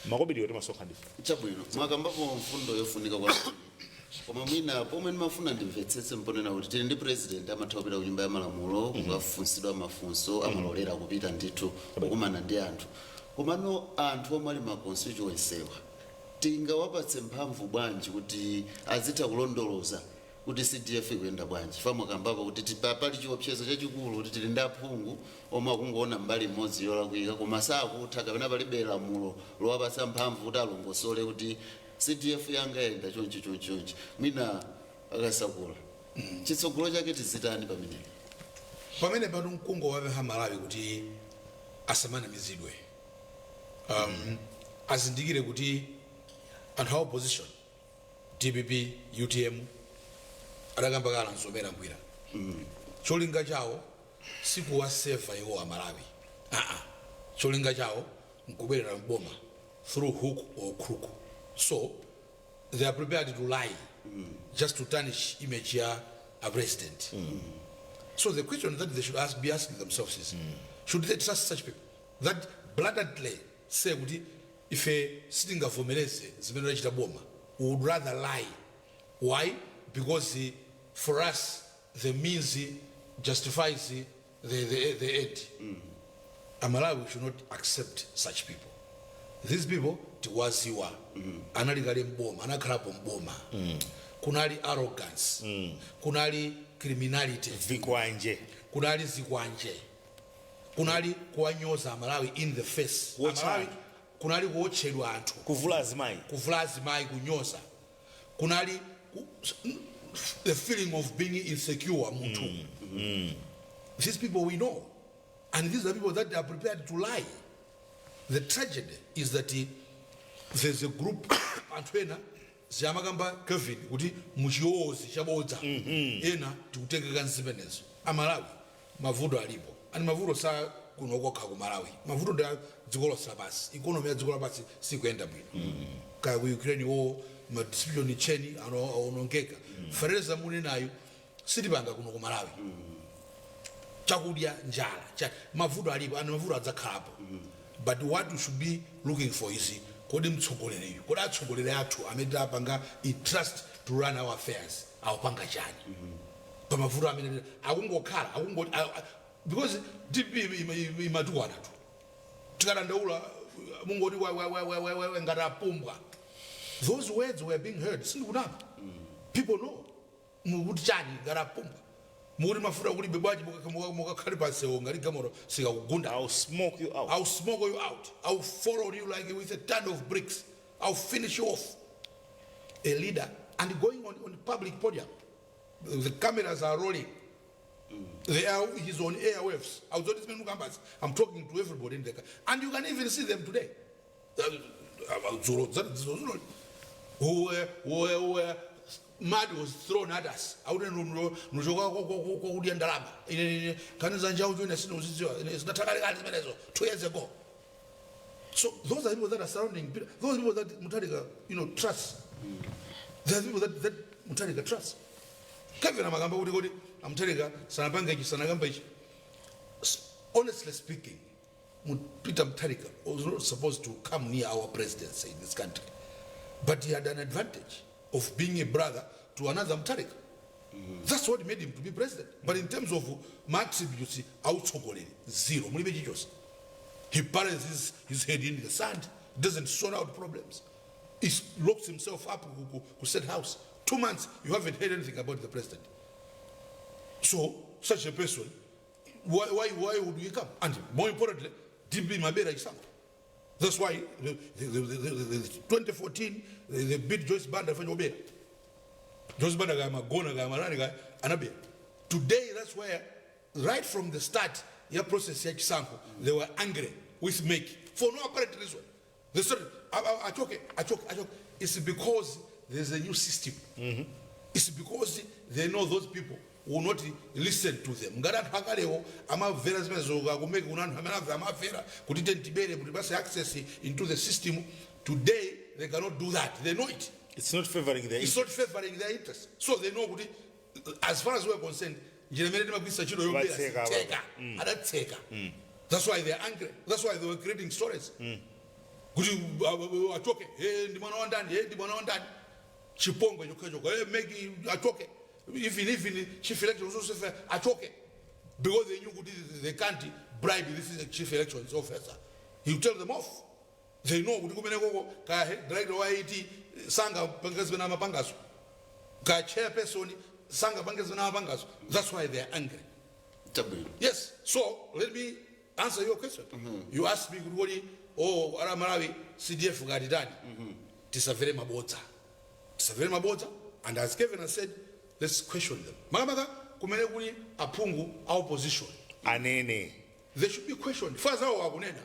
makobidi yoti masonkha ndife chabwino mwakambapo mfundo yofunika kwa koma mwina pomwe ndimafuna ndimvetsetse mponena kuti tili ndi president amathawapita ku nyumba ya malamulo kukafunsidwa mafunso amalolera kupita ndithu kukumana ndi anthu komano anthu omwe ali ma constituency tingawapatse mphamvu bwanji kuti azitha kulondoloza kuti CDF ikuyenda bwanji famwe kambapa kuti pali chiopsezo chachikulu kuti tili ndi aphungu omwe akungoona mbali imodzi yolakwika koma sakutha kapena palibe lamulo lowapatsa mphamvu kuti alongosole kuti CDF yangayenda chonchi mwina akasakula chitsogolo chake tizitani pamene pano mkungo wa Malawi kuti asamanamizidwe azindikire kuti anthu a opposition DPP UTM adakamba kala nzomera ngwira cholinga chawo sikuwaseva iwo Malawi cholinga chawo nkubwerera mboma through hook or crook. So they are prepared to lie just to tarnish image ya a president. So the question that they should be asking themselves is should they trust such people that blatantly say if a sitting of Vomelese boma would rather lie? Why? Because for us the means justifies the end. Malawi should not accept such people. These people tiwaziwa analikali mboma anakhalapo mboma kunali arrogance kunali criminality kunali zikwanje kunali kuwanyoza Malawi in the face kunali kuotchedwa anthu kuvula azimayi kunyoza kunali the feeling of being insecure muntu. These people we know, and these are people that are prepared to lie. The tragedy is that there's a group Antwena ziyamakamba Kevin kuti muchiwozi chabodza ena tikutengeka nzimenezo amalawi mavuto alipo ani mavuto sa kuno kokha ku Malawi mavuto nda dziko lonse lapansi economy ya dziko lapansi sikuyenda bwino ka ku Ukraine war ma distribution chain anongeka fereza muli nayo sitipanga kuno ku Malawi chakudya njala mavuto alipo ani mavuto adzakhalapo but what we should be looking for is kodi mtsogoleri kodi atsogoleri athu amene apanga trust to run our affairs awapanga chani pamavuto amene akungokhala because DP imatukwana tu tikadandaula mungoti ngatapumbwa those words were being heard sindikunama people know mukuti chani ngatapumbwa mukuti mafuta kuti bebwaji mukakhale pansewo ngati gamoro sikakugunda I'll smoke you out. I'll smoke you out. I'll follow you like with a ton of bricks. I'll finish you off. A leader and going on public podium. The cameras are rolling. He's on airwaves. I'm talking to everybody in the car. And you can even see them today. Who mud was thrown at us. I wouldn't know. Two years ago. So those are people that are surrounding. Those people that Mutarika, trust. There are people that Mutarika trust. Honestly speaking, Peter Mutarika was not supposed to come near our presidency in this country, but he had an advantage of being a brother to another Mutarika. That's what made him to be president. But in terms of my attributes, zero. He buries his head in the sand, doesn't sort out problems. He locks himself up to set house. 2 months, you haven't heard anything about the president. So, such a person, why would we come? And more importantly, didn't be my better example. That's why the 2014, they beat Joyce Banda for Obey. Joyce Banda guy, Magona guy, Marani guy, and Obey. Today, that's where, right from the start, your process example, they were angry with make for no apparent reason. They started, I choke. It's because there's a new system. It's because they know those people will not listen to them. Access into the system. Today, they cannot do that. They know it. It's not favoring their interest. It's not favoring their interest. So they know, as far as we're concerned, that's why they're angry. That's why they were creating stories. Even chief elections also say because they knew they can't bribe this chief elections officer. He will tell them off. They know director of IT sanga pangasbena mapangaso. Ka chairperson sanga pangasbena mapangaso. That's why they are angry. Yes. So let me answer your question. You asked me, oh, Malawi CDF gadidani. Tisavere mabota. And as Kevin has said, let's question them. Magamaka kumele kuli apungu opposition. Anene. They should be questioned. First how agunena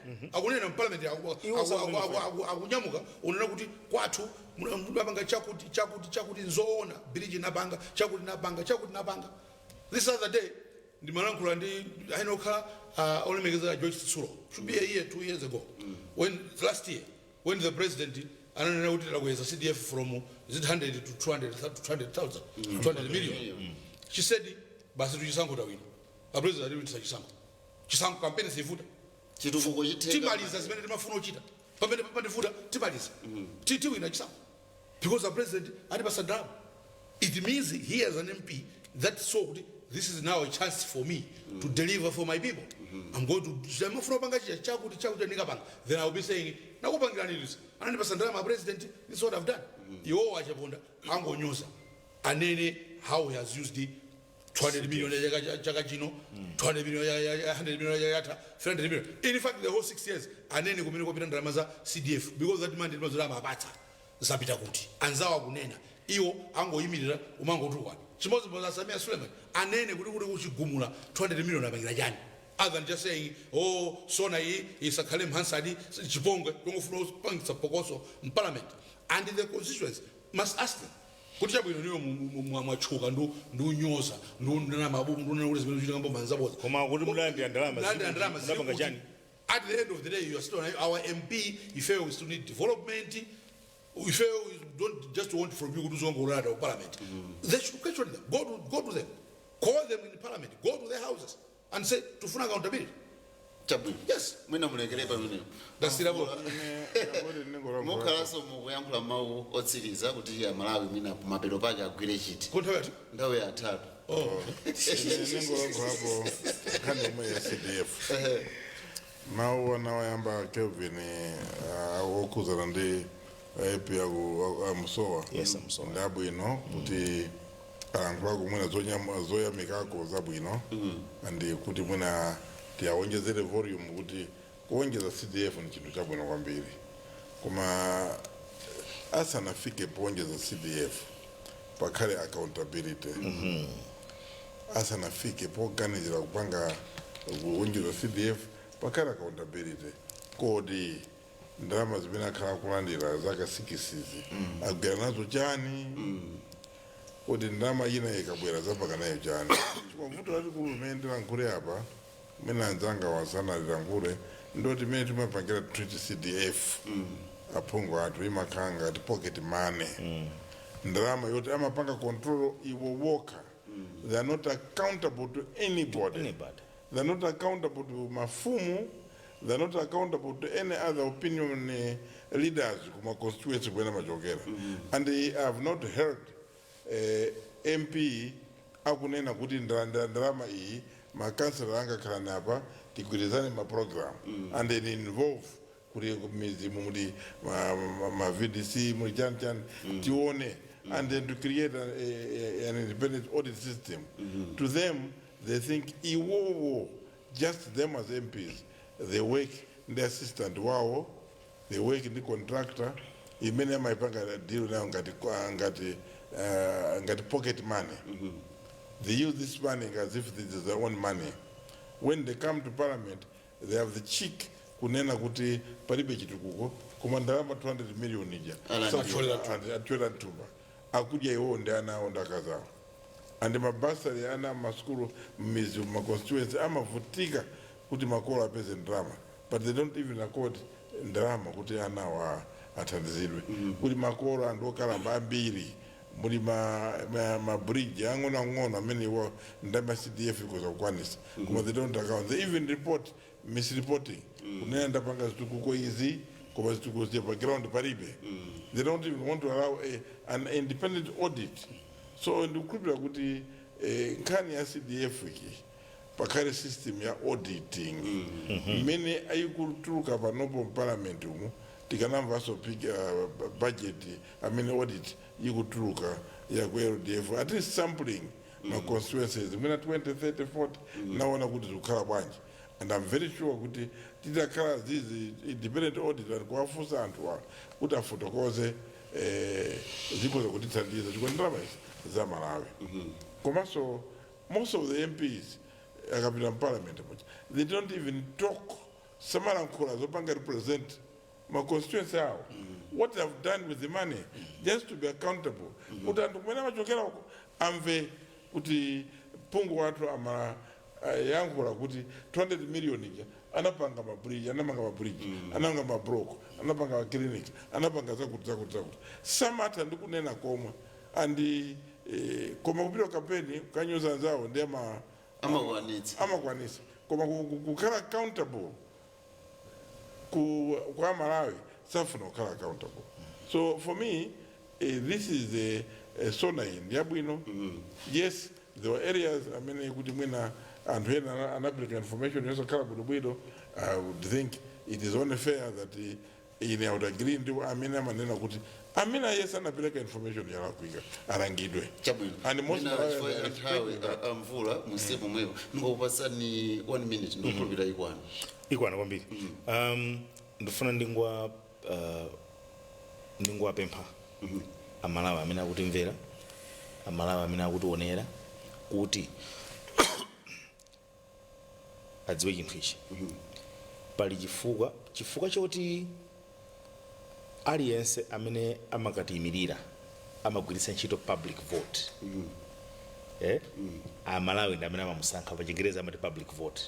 parliament agunyamuka unena kuti kwathu mulabanga chakuti nzoona bridge nabanga chakuti nabanga. This other day ndimalankhula ndi ainokha olemekeza George Tsulo should be a year 2 years ago last year when the president ananena kuti lakweza CDF from is it 100 to 200,000 200 million. She said basi tuchisango tawina a president aliwitisa chisango campaign sifuta chitukuko chiteka timaliza zimene timafuna uchita pamene pandifuta timaliza tiwina chisango because the president alipasa drama. It means he as an MP that saw this is now a chance for me to deliver for my people. I'm going to then I'll be saying my president, this is what I've done. You all watch I'm going to use how he has used the 200 million 200 million 100 million 300 million. In fact, the whole 6 years, and then CDF because that man did not have Zabita Kuti and Zawa Gunena. Iyo ango imirira umango tuwa. Chimozi mboza Samia Suleiman anene kuri gumula 200 million abangirajani. Other than just saying, oh, Sona is a Kalim Hansadi, Chibonga, Pangsa Pogoso in Parliament. And in the constituents, must ask them kuti chabwino niyo mwachuka ndiunyoza ndinamabubu ndinena kuti zimene zichitika mboma nzaboza koma kuti mulandira ndalama munapanga chani. At the end of the day, you are still our MP. If you still need development, if you don't just want from you to go to parliament, they should question them. Go to them, call them in the parliament, go to their houses, and say to full accountability. Yes. That's the level. Mukalaso mukuyankhula mawu otsiriza kuti ya Malawi mina mapeto pake agwire chiti. Ndawe ya 3. Hapo kani mwe ya CDF. Mawu anawayamba Kelvin okuzana ndi epi amusowa. Yes, amusowa. Ndabwino kuti alankhula kumwena zoyamikako zabwino andi kuti mwina tiawonjezere volume kuti kuonjeza CDF ni chinthu chabwino kwambiri koma asanafike poonjeza CDF pakhale accountability asanafike poganizira kupanga kuonjeza CDF pakhale accountability kodi ndalama zimene akhala kulandira zaka 6 agwera nazo chani kodi ndalama ina ikabwera zapaka nayo chani chikuvuto lalikulu limene ndilankhule apa mina nzanga wasana lirangure ndoti mene timapangira treat CDF aphungu atu imakanga ati pocket money ndalama yoti amapanga control iwo woka. They are not accountable to anybody. They are not accountable to mafumu. They are not accountable to any other opinion leaders kuma constituency kwena machokera. And they have not heard MP akunena kuti ndalama iyi makansela anga khala napa tigwirizane ma program and they involve kuri mizimu muli ma VDC muli chan tione and then to create an independent audit system. To them they think iwo just them as MPs they work in the assistant wao they work in the contractor imene maipanga deal na ngati pocket money. They use this money as if this is their own money. When they come to parliament, they have the cheek kunena kuti palibe chitukuko koma ndalama 200 million ija. Atwela ntumba. Akuja iwo ndi anawo ndakazawo. And mabasari ana maskulu mizi ma constituency amavutika kuti makolo apeze ndalama. But they don't even accord ndalama kuti anawo athandizidwe. Kuti makolo andokalamba ambiri. Muri ma bridge angona many wa ndama CDF because of kwanisa kuma they don't account they even report misreporting unaenda panga zitukuko hizi kwa zitukuko zi background paribe they don't even want to allow an independent audit so ndikubira kuti nkani ya CDF iki pakare system ya auditing many ayikutuluka panopo parliament umu tikanamva so budget audit yikutuluka ya ku LDF at least sampling my constituencies mina 20 30 40 naona kuti zikhala bwanji and I'm very sure kuti titakhala zizi independent audit and kuwafusa anthu kuti afotokoze ziko zakutithandiza chiko ndalama za Malawi komanso most of the MPs akapita parliament they don't even talk samalankhula zopanga represent my constituency how what they have done with the money just to be accountable kuti anthu kumene machokera uko amve kuti pungu watu ama yankhula kuti 200 million ija anapanga mabridge anapanga mabroko anapanga maclinic anapanga zakuti samata ndikunena komwe andi koma kupita kampeni kanyoza nzawo ndi amakwanitsa koma kukhala accountable kwa Malawi safuna kukhala accountable. So for me this is a sonayini yabwino. Yes, there were areas kuti mwina anthu ena anapeleka information yosakhala bwino. I would think it is only fair that I would agree ndi amene amanena kuti amene yes anapeleka information yalakwika arangidwe. And most mvula musimu mwewo ngopasani 1 minute ndikupita ikwana kwambiri. Ndifuna ndingwapempha amalawi amene akutimvera amalawi amene akutionera kuti adziwe chinthu ichi pali chifukwa choti aliyense amene amakatiyimirira amagwiritsa ntchito public vote amalawi ndi amene amamusankha pa Chingereza amati public vote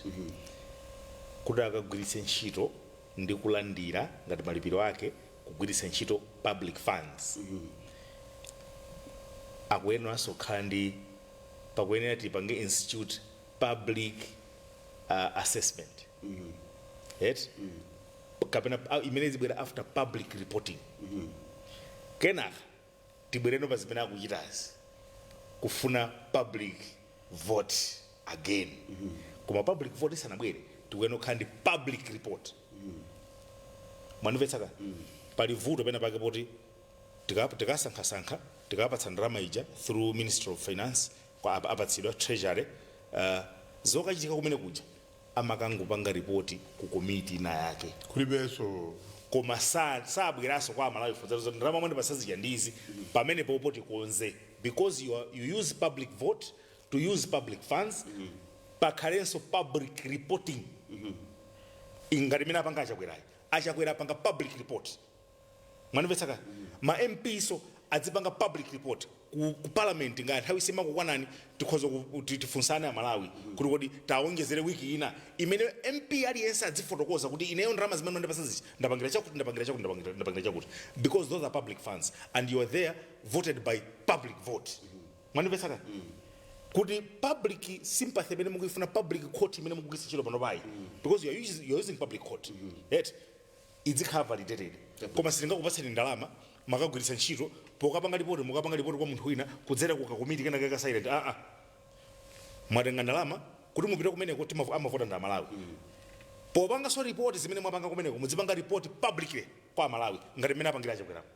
kuti akagwiritse ntchito ndi kulandira ngati malipiro ake kugwiritsa ntchito public funds akuyeneranso kukhala ndi pakuyenera tipange institute public assessment kapena imene zibwera after public reporting kenaka tibwereno pa zimene akuchitazi kufuna public vote again koma public vote isanabwere tikuyenera kukhala ndi public report mwanimvetsaka pali vuto pena pake poti tikasankhasankha tikapatsa ndalama ija through Ministry of Finance kwa apatsidwa treasury zokachitika kumene kuja amakangopanga ripoti ku committee na yake kulibenso koma sabweraso kwa Malawi for ndalama mwene pasazija ndizi pamene popo tikonze because you use public vote to use public funds pakhalenso public reporting ingati mene apanga achakwera apanga public report mwanimvetsaka ma MP so adzipanga public report ku parliament ngati nthawi simakukwanani tikhoza tifunsane Malawi kuti kodi taongezere wiki ina imene MP aliyense adzifotokoza kuti ineyo ndalama zimene ndipasaziji ndapangira chakuti because those are public funds and you are there voted by public vote mwanimvetsaka kuti public sympathy imene mukufuna public court imene mukugwiritsa ntchito pano pai because you are using public court yet idzikhala validated koma sitingakupatsani ndalama makagwiritsa ntchito pokapanga ripoti kwa munthu wina kudzera kukakomiti kenaka ka silent mwatenga ndalama kuti mupite kumeneko amavota ndi Malawi popanga so report zimene mwapanga kumeneko mudzipanga report publicly kwa Malawi ngati mmene apangira achakwerapo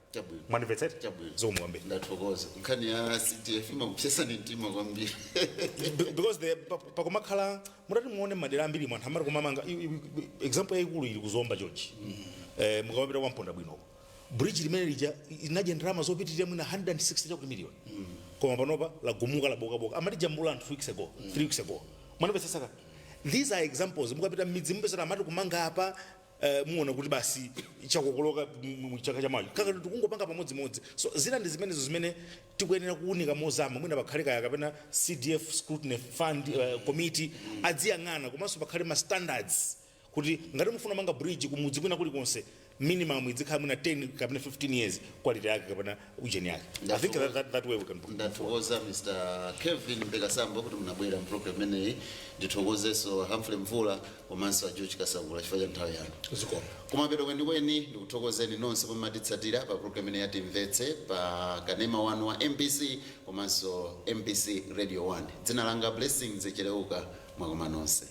mwanimvetsera zomwambe ndathokoza nkhani ya CDF imakupsesa ni mtima kwambiri because pakumakhala mutati muone madera ambiri mwanthu amati kumamanga example yayikulu ili kuzomba George mukapita kwa mponda bwinoko bridge limene lija inaje ndalama zopitirira mwina 160 million koma panopa lagumuka labokaboka amati jambula 3 weeks ago mwanapesesa these are examples mukapita midzi mpesera amati kumanga apa muona kuti basi chakokoloka chaka chamaji kaka tikungopanga pamodzimodzi so zina ndi zimenezo zimene tikuyenera kuunika mozama mwina pakhalika yakapena CDF scrutiny fund committee adziyang'ana komanso pakhale ma standards kuti ngati mufuna manga bridge kumudzi kwina kuli konse minimum idzikhala mwina 10 kapena 15 years quality yake kapena ujeni yake I think that way we can put ndathokoza Mr. Kevin Mbekasambo kuti munabwera program imeneyi ndithokozeso Humphrey Mvula komanso George Kasangula chifukwa cha nthawi yanu kumapeto kwenikweni ndikuthokozeni nonse pomwe matitsatira pa program ineyi ya Timvetse pa kanema 1 wa MPC komanso MPC Radio 1 dzina langa Blessings Chereuka mwakoma nonse.